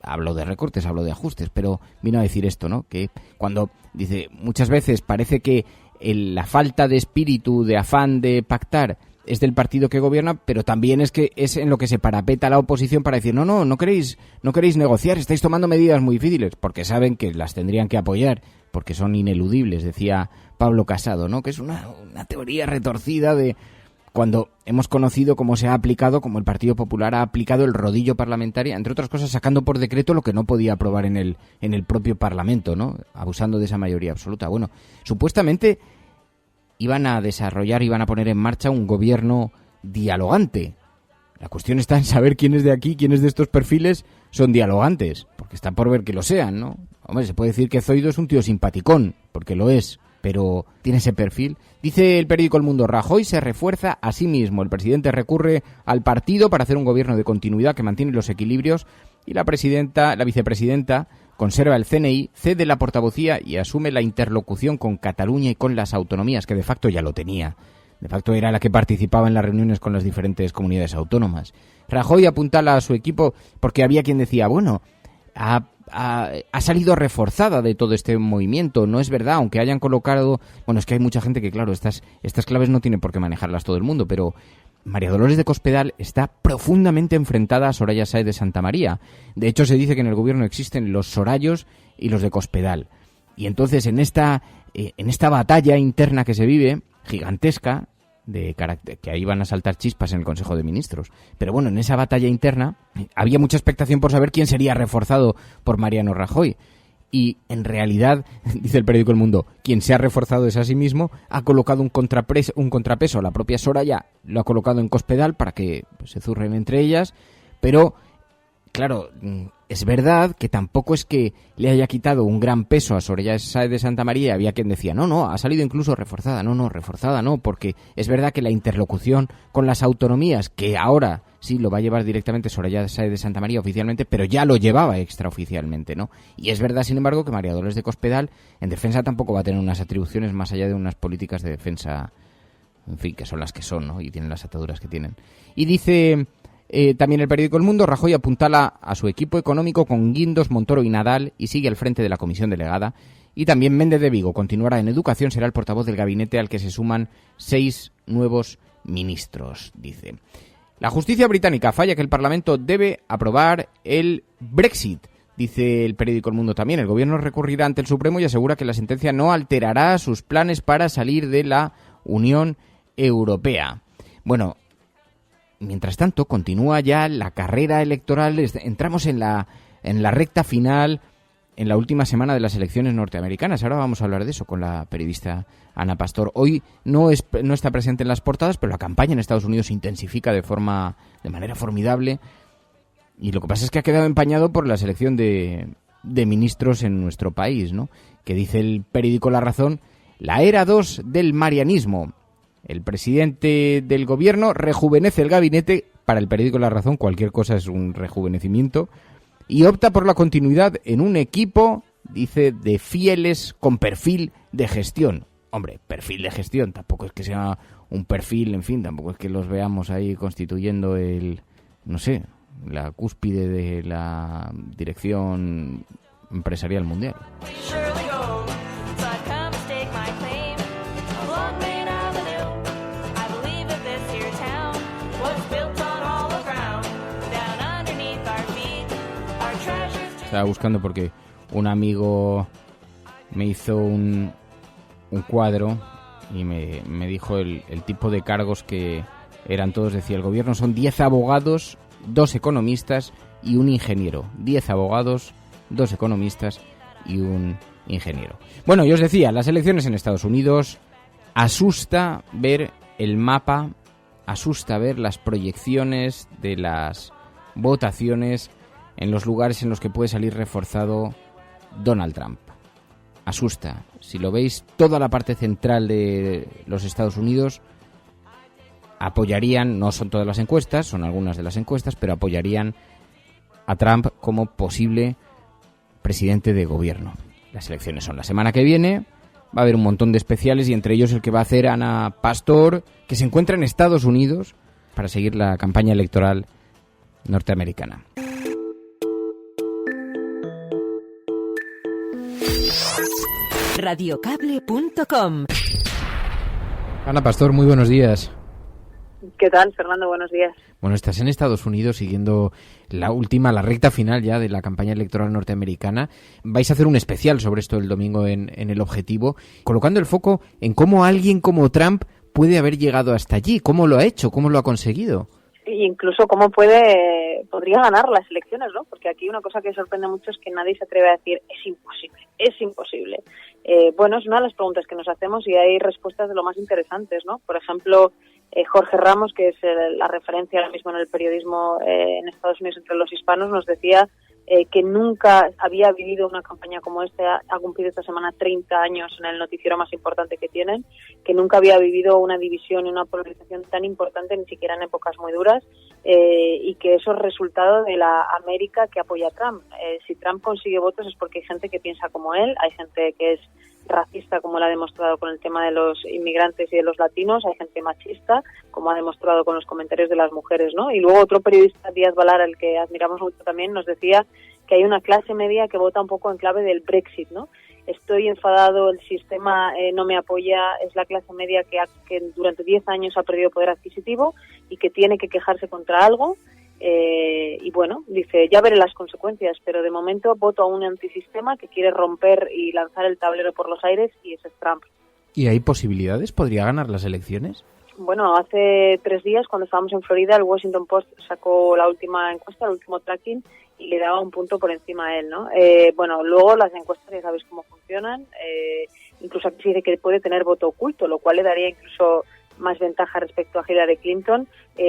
habló de recortes, habló de ajustes, pero vino a decir esto, ¿no? Que cuando dice, muchas veces parece que la falta de espíritu, de afán de pactar, es del partido que gobierna, pero también es que es en lo que se parapeta la oposición para decir no queréis negociar, estáis tomando medidas muy difíciles, porque saben que las tendrían que apoyar, porque son ineludibles, decía Pablo Casado, ¿no? Que es una teoría retorcida de cuando hemos conocido cómo se ha aplicado, cómo el Partido Popular ha aplicado el rodillo parlamentario, entre otras cosas sacando por decreto lo que no podía aprobar en el propio Parlamento, ¿no? Abusando de esa mayoría absoluta. Bueno, supuestamente iban a poner en marcha un gobierno dialogante. La cuestión está en saber quiénes de aquí, quiénes de estos perfiles son dialogantes, porque está por ver que lo sean, ¿no? Hombre, se puede decir que Zoido es un tío simpaticón, porque lo es, pero tiene ese perfil. Dice el periódico El Mundo, Rajoy se refuerza a sí mismo. El presidente recurre al partido para hacer un gobierno de continuidad que mantiene los equilibrios y la vicepresidenta conserva el CNI, cede la portavocía y asume la interlocución con Cataluña y con las autonomías, que de facto ya lo tenía. De facto era la que participaba en las reuniones con las diferentes comunidades autónomas. Rajoy apuntala a su equipo porque había quien decía, bueno, ha salido reforzada de todo este movimiento. No es verdad, aunque hayan colocado... Bueno, es que hay mucha gente que, claro, estas claves no tiene por qué manejarlas todo el mundo, pero María Dolores de Cospedal está profundamente enfrentada a Soraya Sáez de Santamaría. De hecho, se dice que en el gobierno existen los Sorayos y los de Cospedal. Y entonces, en esta batalla interna que se vive, gigantesca, de carácter, que ahí van a saltar chispas en el Consejo de Ministros. Pero bueno, en esa batalla interna había mucha expectación por saber quién sería reforzado por Mariano Rajoy. Y en realidad, dice el periódico El Mundo, quien se ha reforzado es a sí mismo, ha colocado un contrapeso, la propia Soraya lo ha colocado en Cospedal para que pues, se zurren entre ellas, pero claro, es verdad que tampoco es que le haya quitado un gran peso a Soraya Sáez de Santamaría. Había quien decía, no, ha salido incluso reforzada. No, reforzada no, porque es verdad que la interlocución con las autonomías, que ahora sí lo va a llevar directamente Soraya Sáez de Santamaría oficialmente, pero ya lo llevaba extraoficialmente, ¿no? Y es verdad, sin embargo, que María Dolores de Cospedal en defensa tampoco va a tener unas atribuciones más allá de unas políticas de defensa, en fin, que son las que son, ¿no? Y tienen las ataduras que tienen. Y dice... también el periódico El Mundo, Rajoy apuntala a su equipo económico con Guindos, Montoro y Nadal y sigue al frente de la comisión delegada. Y también Méndez de Vigo continuará en educación, será el portavoz del gabinete al que se suman 6 nuevos ministros, dice. La justicia británica falla que el Parlamento debe aprobar el Brexit, dice el periódico El Mundo también. El gobierno recurrirá ante el Supremo y asegura que la sentencia no alterará sus planes para salir de la Unión Europea. Bueno, mientras tanto, continúa ya la carrera electoral. Entramos en la recta final, en la última semana de las elecciones norteamericanas. Ahora vamos a hablar de eso con la periodista Ana Pastor. Hoy no está presente en las portadas, pero la campaña en Estados Unidos se intensifica de manera formidable. Y lo que pasa es que ha quedado empañado por la selección de ministros en nuestro país, ¿no? Que dice el periódico La Razón, la era 2 del marianismo. El presidente del gobierno rejuvenece el gabinete. Para el periódico La Razón cualquier cosa es un rejuvenecimiento. Y opta por la continuidad en un equipo, dice, de fieles con perfil de gestión. Hombre, perfil de gestión, tampoco es que sea un perfil, en fin, tampoco es que los veamos ahí constituyendo la cúspide de la dirección empresarial mundial. Estaba buscando porque un amigo me hizo un cuadro y me dijo el tipo de cargos que eran todos. Decía, el gobierno son 10 abogados, 2 economistas y un ingeniero. 10 abogados, 2 economistas y un ingeniero. Bueno, yo os decía, las elecciones en Estados Unidos, asusta ver el mapa, asusta ver las proyecciones de las votaciones en los lugares en los que puede salir reforzado Donald Trump. Asusta. Si lo veis, toda la parte central de los Estados Unidos apoyarían, no son todas las encuestas, son algunas de las encuestas, pero apoyarían a Trump como posible presidente de gobierno. Las elecciones son la semana que viene, va a haber un montón de especiales y entre ellos el que va a hacer Ana Pastor, que se encuentra en Estados Unidos para seguir la campaña electoral norteamericana.
Radiocable.com.
Ana Pastor, muy buenos días.
¿Qué tal, Fernando? Buenos días.
Bueno, estás en Estados Unidos siguiendo la recta final ya de la campaña electoral norteamericana. Vais a hacer un especial sobre esto el domingo en El Objetivo, colocando el foco en cómo alguien como Trump puede haber llegado hasta allí, cómo lo ha hecho, cómo lo ha conseguido.
E incluso cómo podría ganar las elecciones, ¿no? Porque aquí una cosa que sorprende mucho es que nadie se atreve a decir es imposible. Bueno, es una de las preguntas que nos hacemos y hay respuestas de lo más interesantes, ¿no? Por ejemplo, Jorge Ramos, que es la referencia ahora mismo en el periodismo en Estados Unidos entre los hispanos, nos decía que nunca había vivido una campaña como esta. Ha cumplido esta semana 30 años en el noticiero más importante que tienen, que nunca había vivido una división y una polarización tan importante, ni siquiera en épocas muy duras, y que eso es resultado de la América que apoya a Trump. Si Trump consigue votos es porque hay gente que piensa como él, hay gente que es racista, como lo ha demostrado con el tema de los inmigrantes y de los latinos, hay gente machista, como ha demostrado con los comentarios de las mujeres, ¿no? Y luego otro periodista, Díaz Balar, al que admiramos mucho también, nos decía que hay una clase media que vota un poco en clave del Brexit, ¿no? Estoy enfadado, el sistema no me apoya, es la clase media que durante 10 años ha perdido poder adquisitivo y que tiene que quejarse contra algo. Y bueno, dice, ya veré las consecuencias, pero de momento voto a un antisistema que quiere romper y lanzar el tablero por los aires, y ese es Trump.
¿Y hay posibilidades? ¿Podría ganar las elecciones?
Bueno, hace 3 días, cuando estábamos en Florida, el Washington Post sacó la última encuesta, el último tracking, y le daba un punto por encima a él, ¿no? Bueno, luego las encuestas ya sabéis cómo funcionan, incluso aquí se dice que puede tener voto oculto, lo cual le daría incluso más ventaja respecto a Hillary Clinton.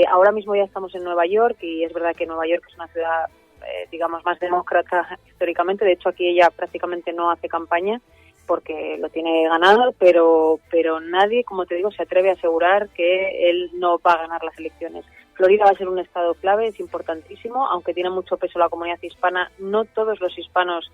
Ahora mismo ya estamos en Nueva York, y es verdad que Nueva York es una ciudad, digamos, más demócrata históricamente. De hecho, aquí ella prácticamente no hace campaña porque lo tiene ganado, pero nadie, como te digo, se atreve a asegurar que él no va a ganar las elecciones. Florida va a ser un estado clave, es importantísimo, aunque tiene mucho peso la comunidad hispana. No todos los hispanos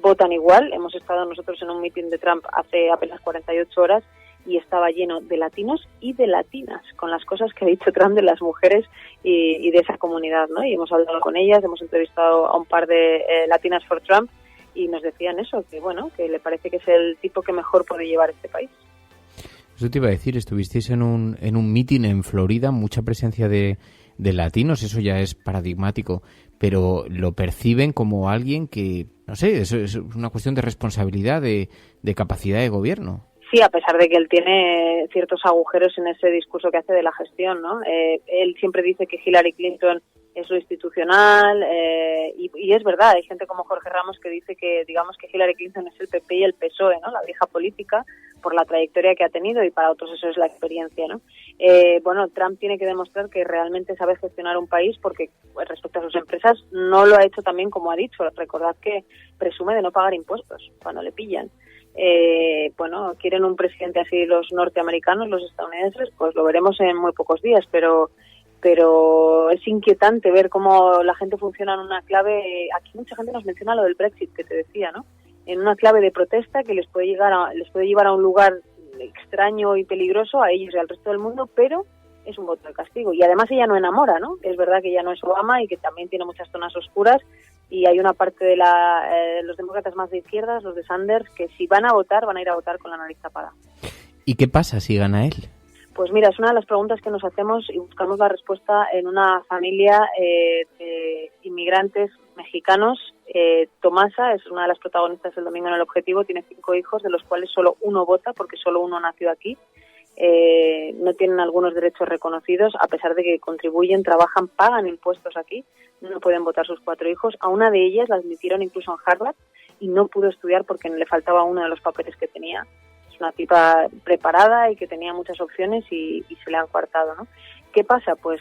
votan igual. Hemos estado nosotros en un meeting de Trump hace apenas 48 horas y estaba lleno de latinos y de latinas, con las cosas que ha dicho Trump de las mujeres y de esa comunidad, ¿no? Y hemos hablado con ellas, hemos entrevistado a un par de Latinas for Trump, y nos decían eso, que bueno, que le parece que es el tipo que mejor puede llevar este país.
Eso te iba a decir, estuvisteis en un meeting en Florida, mucha presencia de latinos, eso ya es paradigmático, pero lo perciben como alguien que, no sé, eso es una cuestión de responsabilidad, de capacidad de gobierno.
Sí, a pesar de que él tiene ciertos agujeros en ese discurso que hace de la gestión, ¿no? Él siempre dice que Hillary Clinton es lo institucional, y es verdad, hay gente como Jorge Ramos que dice que, digamos, que Hillary Clinton es el PP y el PSOE, ¿no? La vieja política, por la trayectoria que ha tenido, y para otros eso es la experiencia, ¿no? Bueno, Trump tiene que demostrar que realmente sabe gestionar un país, porque respecto a sus empresas no lo ha hecho tan bien como ha dicho. Recordad que presume de no pagar impuestos cuando le pillan. Bueno, quieren un presidente así los norteamericanos, los estadounidenses, pues lo veremos en muy pocos días, pero es inquietante ver cómo la gente funciona en una clave. Aquí mucha gente nos menciona lo del Brexit que te decía, ¿no? En una clave de protesta que les puede llevar a un lugar extraño y peligroso a ellos y al resto del mundo, pero es un voto de castigo. Y además ella no enamora, ¿no? Es verdad que ella no es Obama y que también tiene muchas zonas oscuras, y hay una parte de los demócratas más de izquierdas, los de Sanders, que si van a votar, van a ir a votar con la nariz tapada.
¿Y qué pasa si gana él?
Pues mira, es una de las preguntas que nos hacemos y buscamos la respuesta en una familia de inmigrantes mexicanos. Tomasa es una de las protagonistas del domingo en El Objetivo, tiene 5 hijos, de los cuales solo uno vota, porque solo uno nació aquí. No tienen algunos derechos reconocidos, a pesar de que contribuyen, trabajan, pagan impuestos aquí. No pueden votar sus 4 hijos. A una de ellas la admitieron incluso en Harvard y no pudo estudiar porque le faltaba uno de los papeles que tenía. Es una tipa preparada y que tenía muchas opciones y se le han coartado, ¿no? ¿Qué pasa? Pues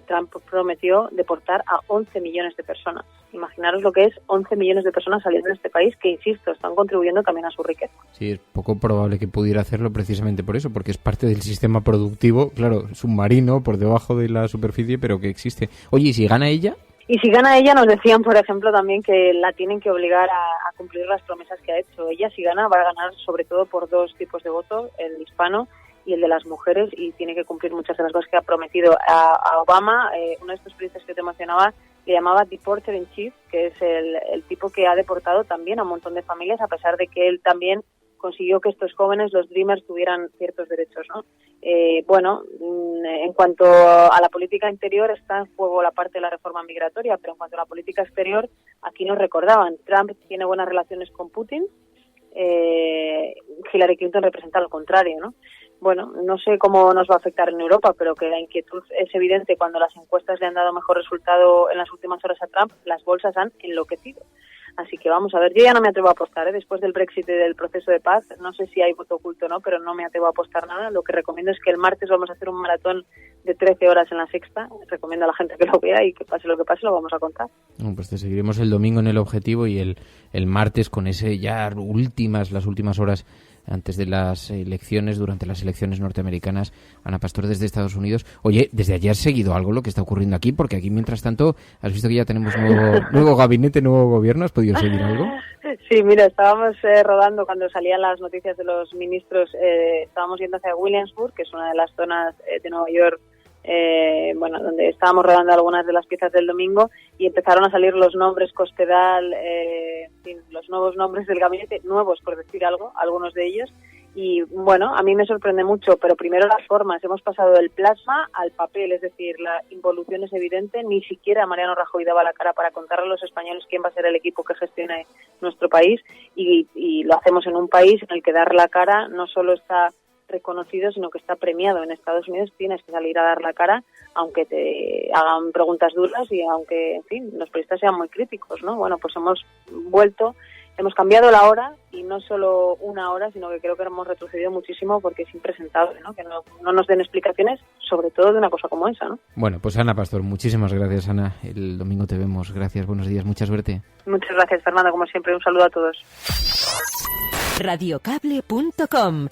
Trump prometió deportar a 11 millones de personas. Imaginaros lo que es 11 millones de personas saliendo de este país que, insisto, están contribuyendo también a su riqueza.
Sí, es poco probable que pudiera hacerlo precisamente por eso, porque es parte del sistema productivo, claro, submarino, por debajo de la superficie, pero que existe. Oye, ¿y si gana ella?
Y si gana ella, nos decían, por ejemplo, también que la tienen que obligar a cumplir las promesas que ha hecho. Ella, si gana, va a ganar sobre todo por 2 tipos de voto, el hispano y el de las mujeres, y tiene que cumplir muchas de las cosas que ha prometido a Obama. Uno de estos periodistas que te mencionaba le llamaba Deporter in Chief, que es el tipo que ha deportado también a un montón de familias, a pesar de que él también consiguió que estos jóvenes, los Dreamers, tuvieran ciertos derechos, ¿no? En cuanto a la política interior está en juego la parte de la reforma migratoria, pero en cuanto a la política exterior, aquí nos recordaban, Trump tiene buenas relaciones con Putin, Hillary Clinton representa lo contrario, ¿no? Bueno, no sé cómo nos va a afectar en Europa, pero que la inquietud es evidente. Cuando las encuestas le han dado mejor resultado en las últimas horas a Trump, las bolsas han enloquecido. Así que vamos a ver, yo ya no me atrevo a apostar, después del Brexit y del proceso de paz, no sé si hay voto oculto o no, pero no me atrevo a apostar nada. Lo que recomiendo es que el martes vamos a hacer un maratón de 13 horas en La Sexta, recomiendo a la gente que lo vea y que pase lo que pase lo vamos a contar.
Bueno, pues te seguiremos el domingo en El Objetivo y el martes con ese ya las últimas horas antes de las elecciones, durante las elecciones norteamericanas. Ana Pastor desde Estados Unidos. Oye, ¿desde ayer has seguido algo lo que está ocurriendo aquí? Porque aquí, mientras tanto, has visto que ya tenemos nuevo gabinete, nuevo gobierno. ¿Has podido seguir algo?
Sí, mira, estábamos rodando cuando salían las noticias de los ministros, estábamos yendo hacia Williamsburg, que es una de las zonas de Nueva York, donde estábamos rodando algunas de las piezas del domingo, y empezaron a salir los nombres Cospedal, los nuevos nombres del gabinete, nuevos por decir algo, algunos de ellos, y bueno, a mí me sorprende mucho, pero primero las formas. Hemos pasado del plasma al papel, es decir, la involución es evidente. Ni siquiera Mariano Rajoy daba la cara para contarle a los españoles quién va a ser el equipo que gestione nuestro país, y lo hacemos en un país en el que dar la cara no solo está reconocido, sino que está premiado. En Estados Unidos tienes que salir a dar la cara, aunque te hagan preguntas duras y aunque, en fin, los periodistas sean muy críticos, ¿no? Bueno, pues hemos cambiado la hora, y no solo una hora, sino que creo que hemos retrocedido muchísimo, porque es impresentable, ¿no? Que no nos den explicaciones, sobre todo de una cosa como esa, ¿no?
Bueno, pues Ana Pastor, muchísimas gracias, Ana. El domingo te vemos. Gracias, buenos días, mucha suerte.
Muchas gracias, Fernando, como siempre. Un saludo a todos.
Radiocable.com.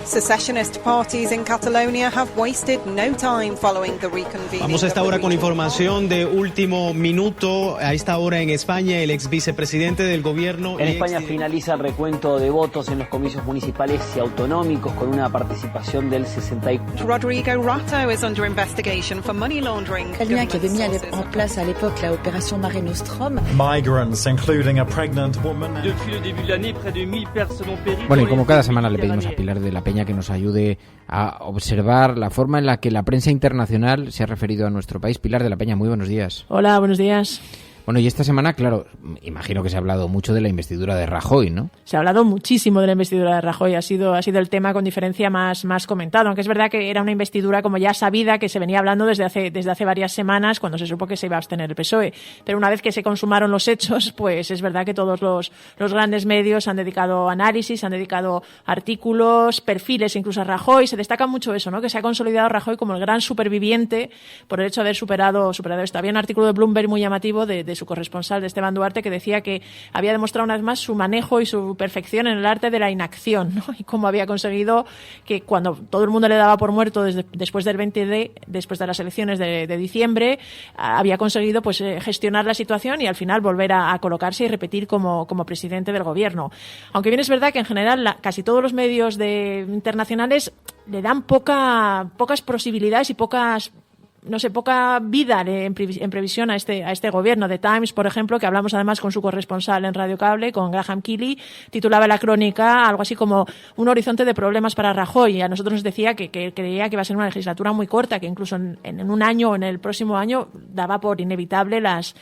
Secessionist parties in Catalonia have wasted no time following the reconvening.
Vamos a esta hora con información de último minuto. A esta hora en España, el ex vicepresidente del gobierno...
En España finaliza el recuento de votos en los comicios municipales y autonómicos con una participación del 64%.
Rodrigo Rato is under investigation for money laundering.
Italien qui avait mis en place à l'époque la opération Mare Nostrum.
Migrants, including a pregnant woman.
Depuis le début de l'année, près de 1000 personnes ont péri.
Bueno, y como cada semana le pedimos a Pilar de la Peña que nos ayude a observar la forma en la que la prensa internacional se ha referido a nuestro país. Pilar de la Peña, muy buenos días.
Hola, buenos días.
Bueno, y esta semana, claro, imagino que se ha hablado mucho de la investidura de Rajoy, ¿no?
Se ha hablado muchísimo de la investidura de Rajoy, ha sido el tema con diferencia más comentado, aunque es verdad que era una investidura como ya sabida, que se venía hablando desde hace varias semanas, cuando se supo que se iba a abstener el PSOE. Pero una vez que se consumaron los hechos, pues es verdad que todos los grandes medios han dedicado análisis, han dedicado artículos, perfiles incluso a Rajoy. Se destaca mucho eso, ¿no? Que se ha consolidado Rajoy como el gran superviviente por el hecho de haber superado esto. Había un artículo de Bloomberg muy llamativo de su corresponsal, de Esteban Duarte, que decía que había demostrado una vez más su manejo y su perfección en el arte de la inacción, ¿no? Y cómo había conseguido que cuando todo el mundo le daba por muerto después del 20D, después de las elecciones de diciembre, había conseguido pues gestionar la situación y al final volver a colocarse y repetir como presidente del gobierno. Aunque bien es verdad que en general casi todos los medios internacionales le dan pocas posibilidades y poca vida en previsión a este gobierno. The Times, por ejemplo, que hablamos además con su corresponsal en Radio Cable, con Graham Keeley, titulaba la crónica algo así como un horizonte de problemas para Rajoy, y a nosotros nos decía que creía que iba a ser una legislatura muy corta, que incluso en un año o en el próximo año daba por inevitable las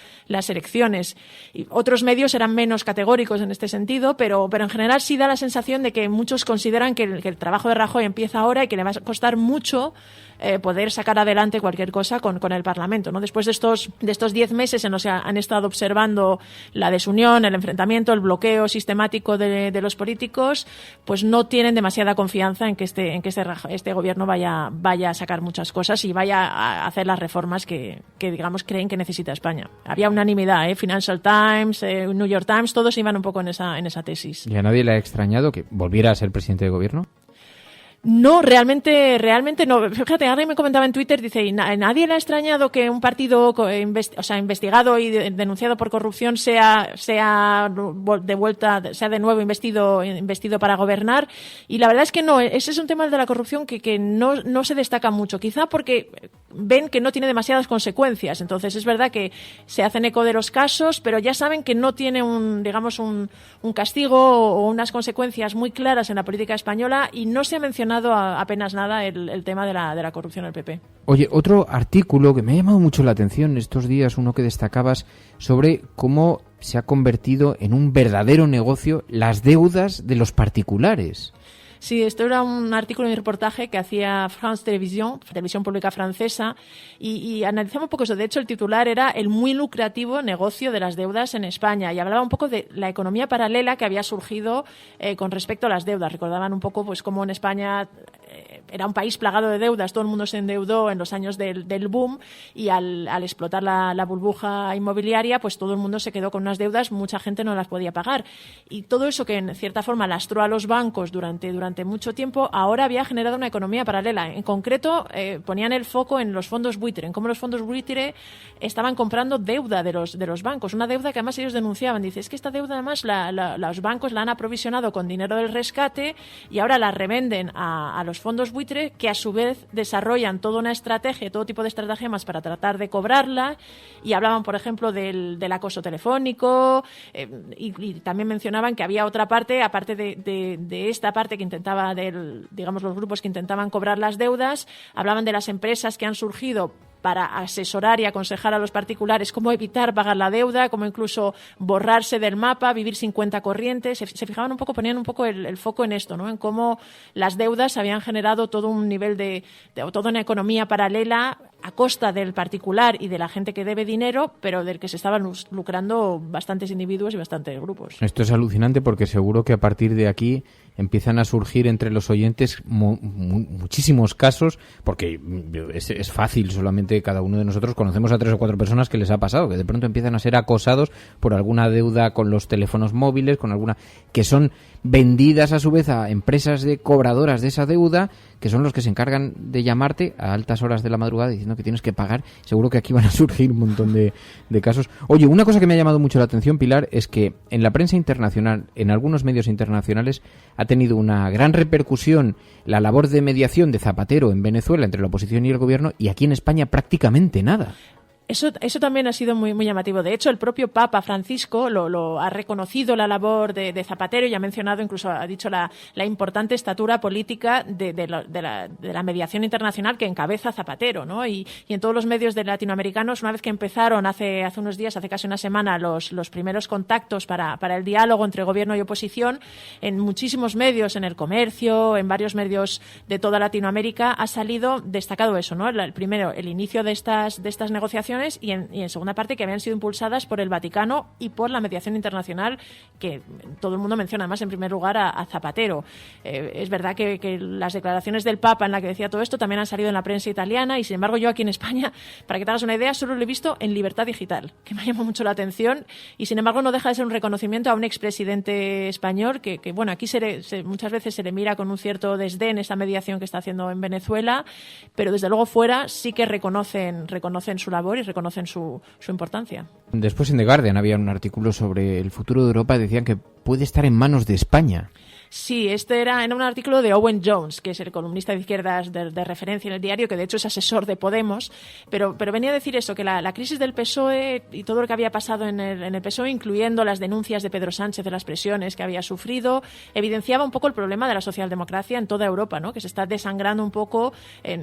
elecciones. Y otros medios eran menos categóricos en este sentido, pero en general sí da la sensación de que muchos consideran que el trabajo de Rajoy empieza ahora y que le va a costar mucho poder sacar adelante cualquier cosa con el Parlamento, ¿no? Después de estos 10 meses en los que han estado observando la desunión, el enfrentamiento, el bloqueo sistemático de los políticos, pues no tienen demasiada confianza en que este gobierno vaya a sacar muchas cosas y vaya a hacer las reformas que digamos creen que necesita España. Había unanimidad, Financial Times, New York Times, todos iban un poco en esa tesis.
¿Y a nadie le ha extrañado que volviera a ser presidente de gobierno?
No, realmente no. Fíjate, alguien me comentaba en Twitter, dice, ¿y nadie le ha extrañado que un partido investigado y denunciado por corrupción sea de nuevo investido para gobernar? Y la verdad es que no, ese es un tema de la corrupción que no se destaca mucho, quizá porque ven que no tiene demasiadas consecuencias. Entonces es verdad que se hacen eco de los casos, pero ya saben que no tiene un castigo o unas consecuencias muy claras en la política española, y no se ha mencionado apenas nada el tema de la corrupción del PP.
Oye, otro artículo que me ha llamado mucho la atención estos días, uno que destacabas sobre cómo se ha convertido en un verdadero negocio las deudas de los particulares.
Sí, esto era un artículo y un reportaje que hacía France Télévisions, Televisión Pública Francesa, y analizaba un poco eso. De hecho, el titular era el muy lucrativo negocio de las deudas en España, y hablaba un poco de la economía paralela que había surgido con respecto a las deudas. Recordaban un poco pues cómo en España era un país plagado de deudas, todo el mundo se endeudó en los años del boom, y al explotar la burbuja inmobiliaria, pues todo el mundo se quedó con unas deudas, mucha gente no las podía pagar. Y todo eso que en cierta forma lastró a los bancos durante mucho tiempo, ahora había generado una economía paralela. En concreto, ponían el foco en los fondos buitre, en cómo los fondos buitre estaban comprando deuda de los bancos, una deuda que además ellos denunciaban. Dice, es que esta deuda además los bancos la han aprovisionado con dinero del rescate y ahora la revenden a los fondos buitre, que a su vez desarrollan toda una estrategia, todo tipo de estratagemas para tratar de cobrarla, y hablaban, por ejemplo, del acoso telefónico, y también mencionaban que había otra parte, aparte de esta parte que intentaba digamos, los grupos que intentaban cobrar las deudas, hablaban de las empresas que han surgido para asesorar y aconsejar a los particulares cómo evitar pagar la deuda, cómo incluso borrarse del mapa, vivir sin cuenta corriente. Se fijaban un poco, ponían un poco el foco en esto, ¿no? En cómo las deudas habían generado todo un nivel toda una economía paralela a costa del particular y de la gente que debe dinero, pero del que se estaban lucrando bastantes individuos y bastantes grupos.
Esto es alucinante, porque seguro que a partir de aquí empiezan a surgir entre los oyentes muchísimos casos, porque es fácil, solamente cada uno de nosotros conocemos a 3 o 4 personas que les ha pasado, que de pronto empiezan a ser acosados por alguna deuda con los teléfonos móviles, que son vendidas a su vez a empresas de cobradoras de esa deuda, que son los que se encargan de llamarte a altas horas de la madrugada diciendo que tienes que pagar. Seguro que aquí van a surgir un montón de casos. Oye, una cosa que me ha llamado mucho la atención, Pilar, es que en la prensa internacional, en algunos medios internacionales, ha tenido una gran repercusión la labor de mediación de Zapatero en Venezuela entre la oposición y el gobierno, y aquí en España prácticamente nada.
Eso también ha sido muy, muy llamativo. De hecho, el propio Papa Francisco lo ha reconocido la labor de Zapatero, y ha mencionado, incluso ha dicho la importante estatura política de la mediación internacional que encabeza Zapatero, ¿no? Y en todos los medios latinoamericanos, una vez que empezaron hace unos días, hace casi una semana, los primeros contactos para el diálogo entre gobierno y oposición, en muchísimos medios, en El Comercio, en varios medios de toda Latinoamérica, ha salido destacado eso, ¿no? Primero, el inicio de estas negociaciones, y en segunda parte, que habían sido impulsadas por el Vaticano y por la mediación internacional, que todo el mundo menciona además en primer lugar a Zapatero. Es verdad que las declaraciones del Papa en la que decía todo esto también han salido en la prensa italiana, y sin embargo yo aquí en España, para que te hagas una idea, solo lo he visto en Libertad Digital, que me llamó mucho la atención, y sin embargo no deja de ser un reconocimiento a un expresidente español que bueno, aquí muchas veces se le mira con un cierto desdén esa mediación que está haciendo en Venezuela, pero desde luego fuera sí que reconocen su labor y reconocen su importancia.
Después en The Guardian había un artículo sobre el futuro de Europa, decían que puede estar en manos de España.
Sí, este era un artículo de Owen Jones, que es el columnista de izquierdas de referencia en el diario, que de hecho es asesor de Podemos, pero venía a decir eso, que la crisis del PSOE y todo lo que había pasado en el PSOE, incluyendo las denuncias de Pedro Sánchez de las presiones que había sufrido, evidenciaba un poco el problema de la socialdemocracia en toda Europa, ¿no? Que se está desangrando un poco,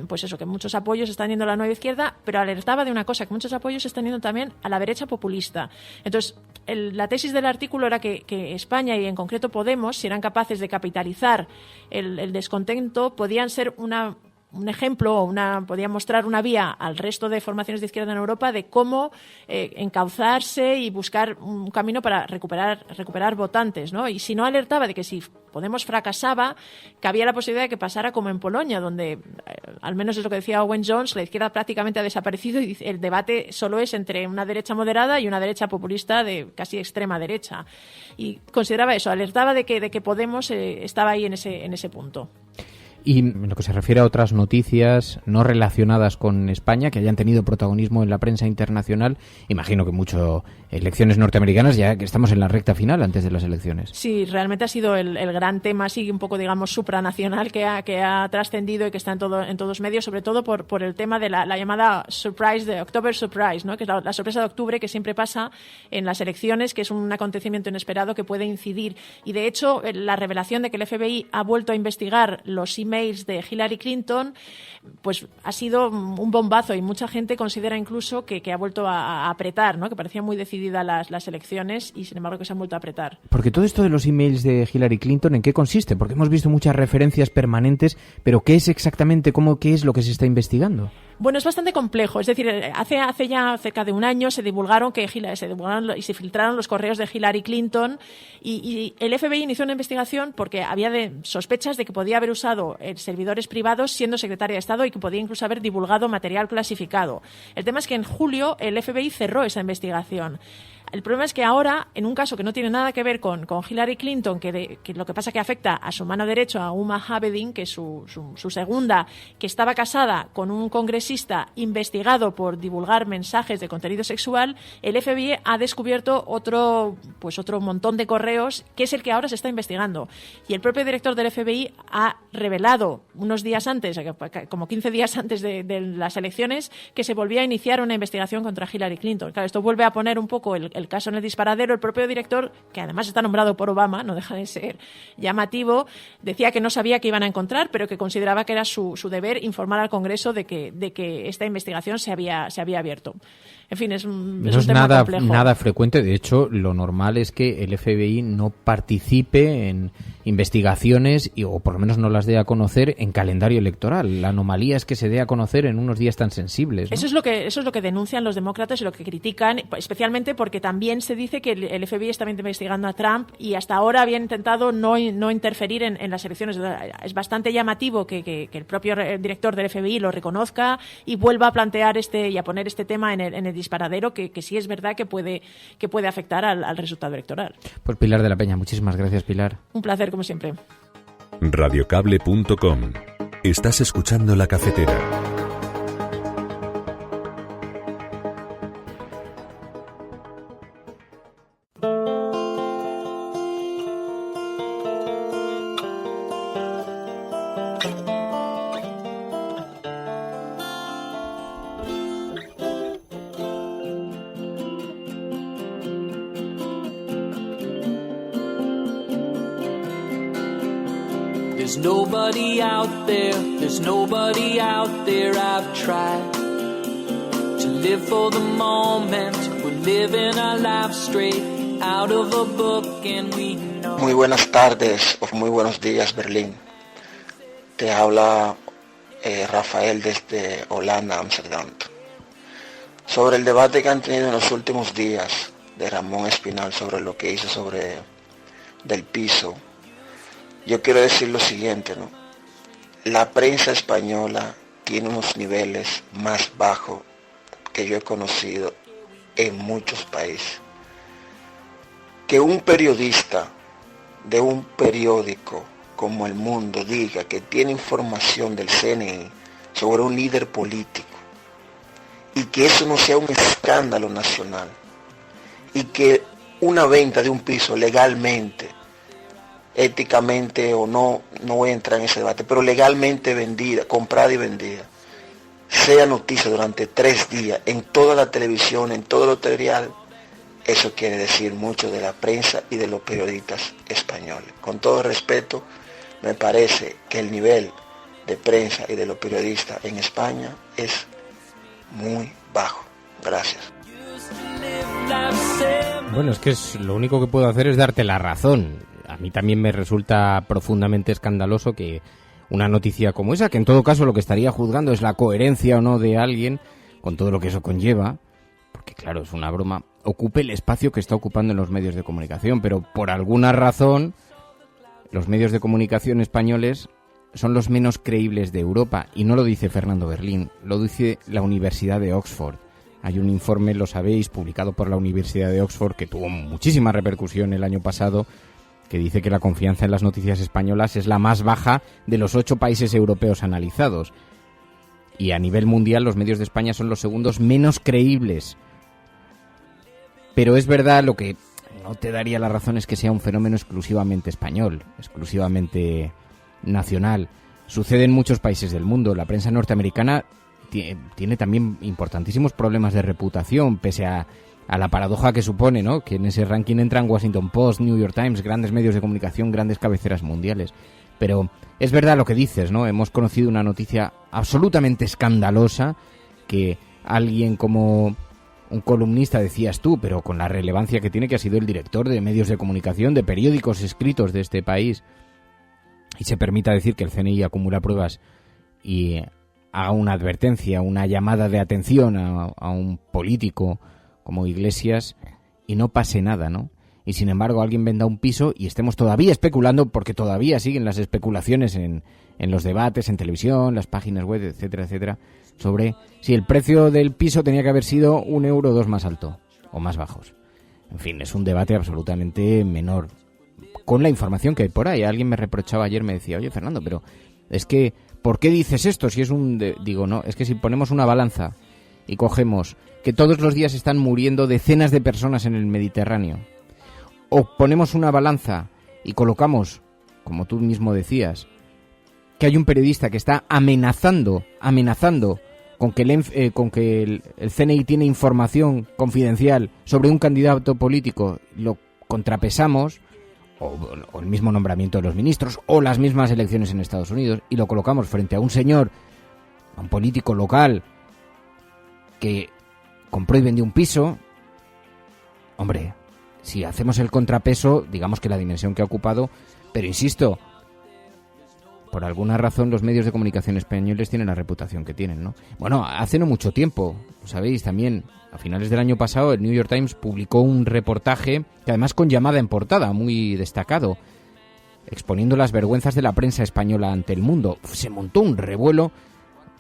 pues eso, que muchos apoyos están yendo a la nueva izquierda, pero alertaba de una cosa, que muchos apoyos están yendo también a la derecha populista. Entonces, la tesis del artículo era que España, y en concreto Podemos, si eran capaces de capitalizar el descontento, podían ser un ejemplo, podían mostrar una vía al resto de formaciones de izquierda en Europa de cómo encauzarse y buscar un camino para recuperar votantes, ¿no? Y si no, alertaba de que si Podemos fracasaba, que había la posibilidad de que pasara como en Polonia, donde, al menos es lo que decía Owen Jones, la izquierda prácticamente ha desaparecido y el debate solo es entre una derecha moderada y una derecha populista de casi extrema derecha. Y consideraba eso, alertaba de que Podemos estaba ahí en ese punto.
Y en lo que se refiere a otras noticias no relacionadas con España, que hayan tenido protagonismo en la prensa internacional, imagino que mucho elecciones norteamericanas, ya que estamos en la recta final antes de las elecciones.
Sí, realmente ha sido el gran tema, así un poco, digamos, supranacional que ha trascendido y que está en todos medios, sobre todo por el tema de la llamada surprise, de October Surprise, ¿no? Que es la sorpresa de octubre que siempre pasa en las elecciones, que es un acontecimiento inesperado que puede incidir. Y de hecho, la revelación de que el FBI ha vuelto a investigar los emails de Hillary Clinton, pues ha sido un bombazo, y mucha gente considera incluso que ha vuelto a apretar, ¿no? Que parecían muy decididas las elecciones y sin embargo que se han vuelto a apretar.
Porque todo esto de los emails de Hillary Clinton, ¿en qué consiste? Porque hemos visto muchas referencias permanentes, pero ¿qué es exactamente, qué es lo que se está investigando?
Bueno, es bastante complejo. Es decir, hace ya cerca de un año se divulgaron y se filtraron los correos de Hillary Clinton, y el FBI inició una investigación porque había sospechas de que podía haber usado servidores privados siendo secretaria de Estado y que podía incluso haber divulgado material clasificado. El tema es que en julio el FBI cerró esa investigación. El problema es que ahora, en un caso que no tiene nada que ver con Hillary Clinton, que lo que pasa que afecta a su mano derecha, a Uma Abedin, que es su segunda, que estaba casada con un congresista investigado por divulgar mensajes de contenido sexual, el FBI ha descubierto otro montón de correos, que es el que ahora se está investigando. Y el propio director del FBI ha revelado unos días antes, como 15 días antes de las elecciones, que se volvía a iniciar una investigación contra Hillary Clinton. Claro, esto vuelve a poner un poco el caso en el disparadero. El propio director, que además está nombrado por Obama, no deja de ser llamativo, decía que no sabía qué iban a encontrar, pero que consideraba que era su deber informar al Congreso de que esta investigación se había abierto. En fin, es un tema complejo.
Nada frecuente. De hecho, lo normal es que el FBI no participe en investigaciones o por lo menos no las dé a conocer en calendario electoral. La anomalía es que se dé a conocer en unos días tan sensibles, ¿no?
Eso es lo que denuncian los demócratas y lo que critican, especialmente porque también se dice que el FBI está investigando a Trump y hasta ahora había intentado no interferir en las elecciones. Es bastante llamativo que el propio director del FBI lo reconozca y vuelva a plantear y a poner este tema en el disparadero, que sí es verdad que puede afectar al resultado electoral.
Pues Pilar de la Peña, muchísimas gracias, Pilar.
Un placer, como siempre.
Radiocable.com. Estás escuchando La Cafetera.
There's nobody out there I've tried to live for the moment. We're living our life straight out of a book and we know.
Muy buenas tardes o muy buenos días, Berlín. Te habla Rafael desde Holanda, Ámsterdam. Sobre el debate que han tenido en los últimos días de Ramón Espinal sobre lo que hizo del piso, yo quiero decir lo siguiente, ¿no? La prensa española tiene unos niveles más bajos que yo he conocido en muchos países. Que un periodista de un periódico como El Mundo diga que tiene información del CNI sobre un líder político y que eso no sea un escándalo nacional y que una venta de un piso legalmente, éticamente o no voy a entrar en ese debate, pero legalmente vendida, comprada y vendida, sea noticia durante 3 días en toda la televisión, en todo lo telediario, eso quiere decir mucho de la prensa y de los periodistas españoles. Con todo respeto, me parece que el nivel de prensa y de los periodistas en España es muy bajo. Gracias.
Bueno, es que lo único que puedo hacer es darte la razón. A mí también me resulta profundamente escandaloso que una noticia como esa, que en todo caso lo que estaría juzgando es la coherencia o no de alguien, con todo lo que eso conlleva, porque claro, es una broma, ocupe el espacio que está ocupando en los medios de comunicación, pero por alguna razón los medios de comunicación españoles son los menos creíbles de Europa, y no lo dice Fernando Berlín, lo dice la Universidad de Oxford. Hay un informe, lo sabéis, publicado por la Universidad de Oxford, que tuvo muchísima repercusión el año pasado, que dice que la confianza en las noticias españolas es la más baja de los 8 países europeos analizados. Y a nivel mundial los medios de España son los segundos menos creíbles. Pero es verdad, lo que no te daría la razón es que sea un fenómeno exclusivamente español, exclusivamente nacional. Sucede en muchos países del mundo. La prensa norteamericana tiene también importantísimos problemas de reputación, pese a la paradoja que supone, ¿no?, que en ese ranking entran Washington Post, New York Times, grandes medios de comunicación, grandes cabeceras mundiales. Pero es verdad lo que dices, ¿no? Hemos conocido una noticia absolutamente escandalosa que alguien como un columnista, decías tú, pero con la relevancia que tiene, que ha sido el director de medios de comunicación, de periódicos escritos de este país, y se permita decir que el CNI acumula pruebas y haga una advertencia, una llamada de atención a un político como Iglesias y no pase nada, ¿no? Y sin embargo alguien venda un piso y estemos todavía especulando, porque todavía siguen las especulaciones en los debates, en televisión, las páginas web, etcétera, etcétera, sobre si el precio del piso tenía que haber sido 1 euro o 2 más alto o más bajos. En fin, es un debate absolutamente menor. Con la información que hay por ahí, alguien me reprochaba ayer, me decía, oye Fernando, pero es que, ¿por qué dices esto si es un...? Digo, no, es que si ponemos una balanza y cogemos que todos los días están muriendo decenas de personas en el Mediterráneo, o ponemos una balanza y colocamos, como tú mismo decías, que hay un periodista que está amenazando con que el CNI tiene información confidencial sobre un candidato político, lo contrapesamos, o el mismo nombramiento de los ministros, o las mismas elecciones en Estados Unidos, y lo colocamos frente a un señor, a un político local, que compró y vendió un piso. Hombre, si hacemos el contrapeso, digamos que la dimensión que ha ocupado, pero insisto, por alguna razón los medios de comunicación españoles tienen la reputación que tienen, ¿no? Bueno, hace no mucho tiempo, lo sabéis también, a finales del año pasado el New York Times publicó un reportaje, que además con llamada en portada, muy destacado, exponiendo las vergüenzas de la prensa española ante el mundo. Se montó un revuelo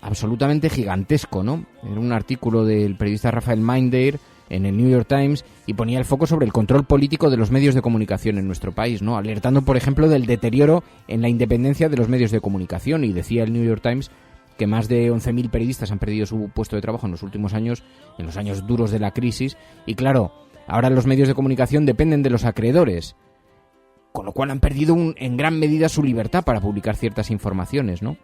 absolutamente gigantesco, ¿no? Era un artículo del periodista Rafael Minder en el New York Times y ponía el foco sobre el control político de los medios de comunicación en nuestro país, ¿no? Alertando, por ejemplo, del deterioro en la independencia de los medios de comunicación, y decía el New York Times que más de 11.000 periodistas han perdido su puesto de trabajo en los últimos años, en los años duros de la crisis, y claro, ahora los medios de comunicación dependen de los acreedores, con lo cual han perdido en gran medida su libertad para publicar ciertas informaciones, ¿no?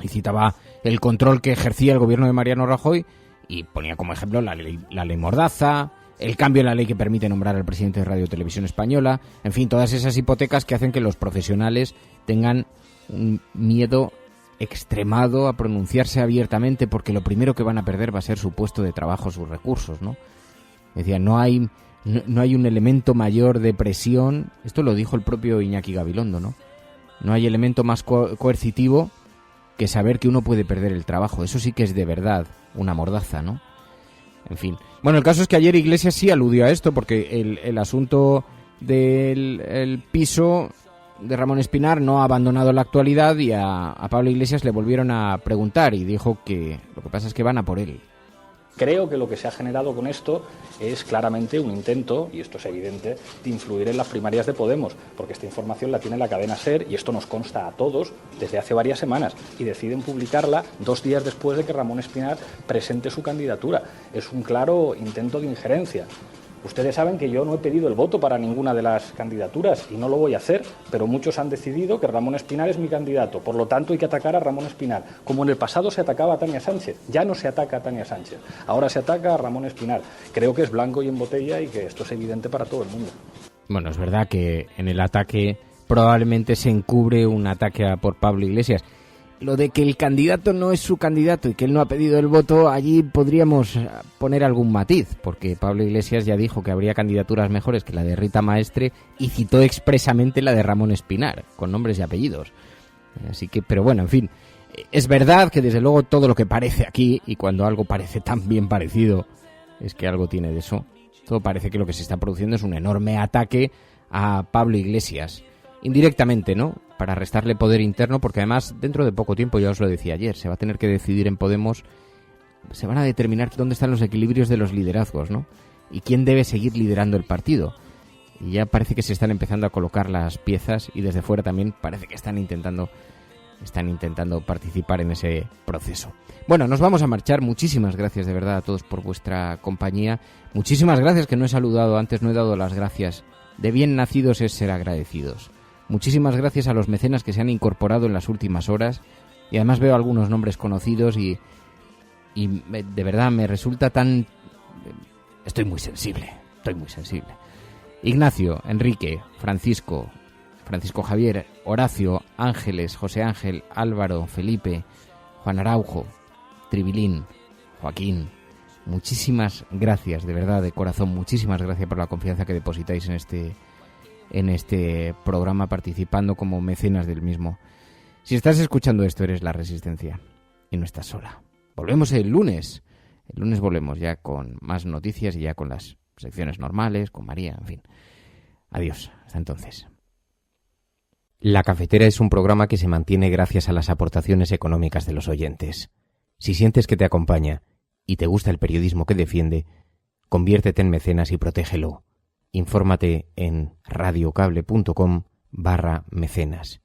Y citaba el control que ejercía el gobierno de Mariano Rajoy y ponía como ejemplo la ley Mordaza, el cambio en la ley que permite nombrar al presidente de Radio Televisión Española, en fin, todas esas hipotecas que hacen que los profesionales tengan un miedo extremado a pronunciarse abiertamente, porque lo primero que van a perder va a ser su puesto de trabajo, sus recursos, ¿no? Decía, no hay un elemento mayor de presión, esto lo dijo el propio Iñaki Gabilondo, ¿no? No hay elemento más coercitivo que saber que uno puede perder el trabajo. Eso sí que es de verdad una mordaza, ¿no? En fin. Bueno, el caso es que ayer Iglesias sí aludió a esto, porque el asunto del piso de Ramón Espinar no ha abandonado la actualidad, y a Pablo Iglesias le volvieron a preguntar y dijo que lo que pasa es que van a por él.
Creo que lo que se ha generado con esto es claramente un intento, y esto es evidente, de influir en las primarias de Podemos, porque esta información la tiene la cadena SER y esto nos consta a todos desde hace varias semanas, y deciden publicarla 2 días después de que Ramón Espinar presente su candidatura. Es un claro intento de injerencia. Ustedes saben que yo no he pedido el voto para ninguna de las candidaturas y no lo voy a hacer, pero muchos han decidido que Ramón Espinar es mi candidato. Por lo tanto, hay que atacar a Ramón Espinar. Como en el pasado se atacaba a Tania Sánchez. Ya no se ataca a Tania Sánchez. Ahora se ataca a Ramón Espinar. Creo que es blanco y en botella y que esto es evidente para todo el mundo.
Bueno, es verdad que en el ataque probablemente se encubre un ataque por Pablo Iglesias. Lo de que el candidato no es su candidato y que él no ha pedido el voto, allí podríamos poner algún matiz, porque Pablo Iglesias ya dijo que habría candidaturas mejores que la de Rita Maestre y citó expresamente la de Ramón Espinar, con nombres y apellidos. Así que, pero bueno, en fin, es verdad que desde luego todo lo que parece aquí, y cuando algo parece tan bien parecido, es que algo tiene de eso. Todo parece que lo que se está produciendo es un enorme ataque a Pablo Iglesias, indirectamente, ¿no?, para restarle poder interno, porque además dentro de poco tiempo, ya os lo decía ayer, se va a tener que decidir en Podemos, se van a determinar dónde están los equilibrios de los liderazgos, ¿no?, y quién debe seguir liderando el partido. Y ya parece que se están empezando a colocar las piezas y desde fuera también parece que están intentando participar en ese proceso. Bueno, nos vamos a marchar. Muchísimas gracias de verdad a todos por vuestra compañía. Muchísimas gracias, que no he saludado antes, no he dado las gracias. De bien nacidos es ser agradecidos. Muchísimas gracias a los mecenas que se han incorporado en las últimas horas. Y además veo algunos nombres conocidos y de verdad me resulta tan... Estoy muy sensible. Ignacio, Enrique, Francisco Javier, Horacio, Ángeles, José Ángel, Álvaro, Felipe, Juan Araujo, Tribilín, Joaquín. Muchísimas gracias, de verdad, de corazón. Muchísimas gracias por la confianza que depositáis en este programa, participando como mecenas del mismo. Si estás escuchando esto, eres La Resistencia y no estás sola. Volvemos el lunes. El lunes volvemos ya con más noticias y ya con las secciones normales, con María, en fin. Adiós, hasta entonces. La Cafetera es un programa que se mantiene gracias a las aportaciones económicas de los oyentes. Si sientes que te acompaña y te gusta el periodismo que defiende, conviértete en mecenas y protégelo. Infórmate en radiocable.com/mecenas.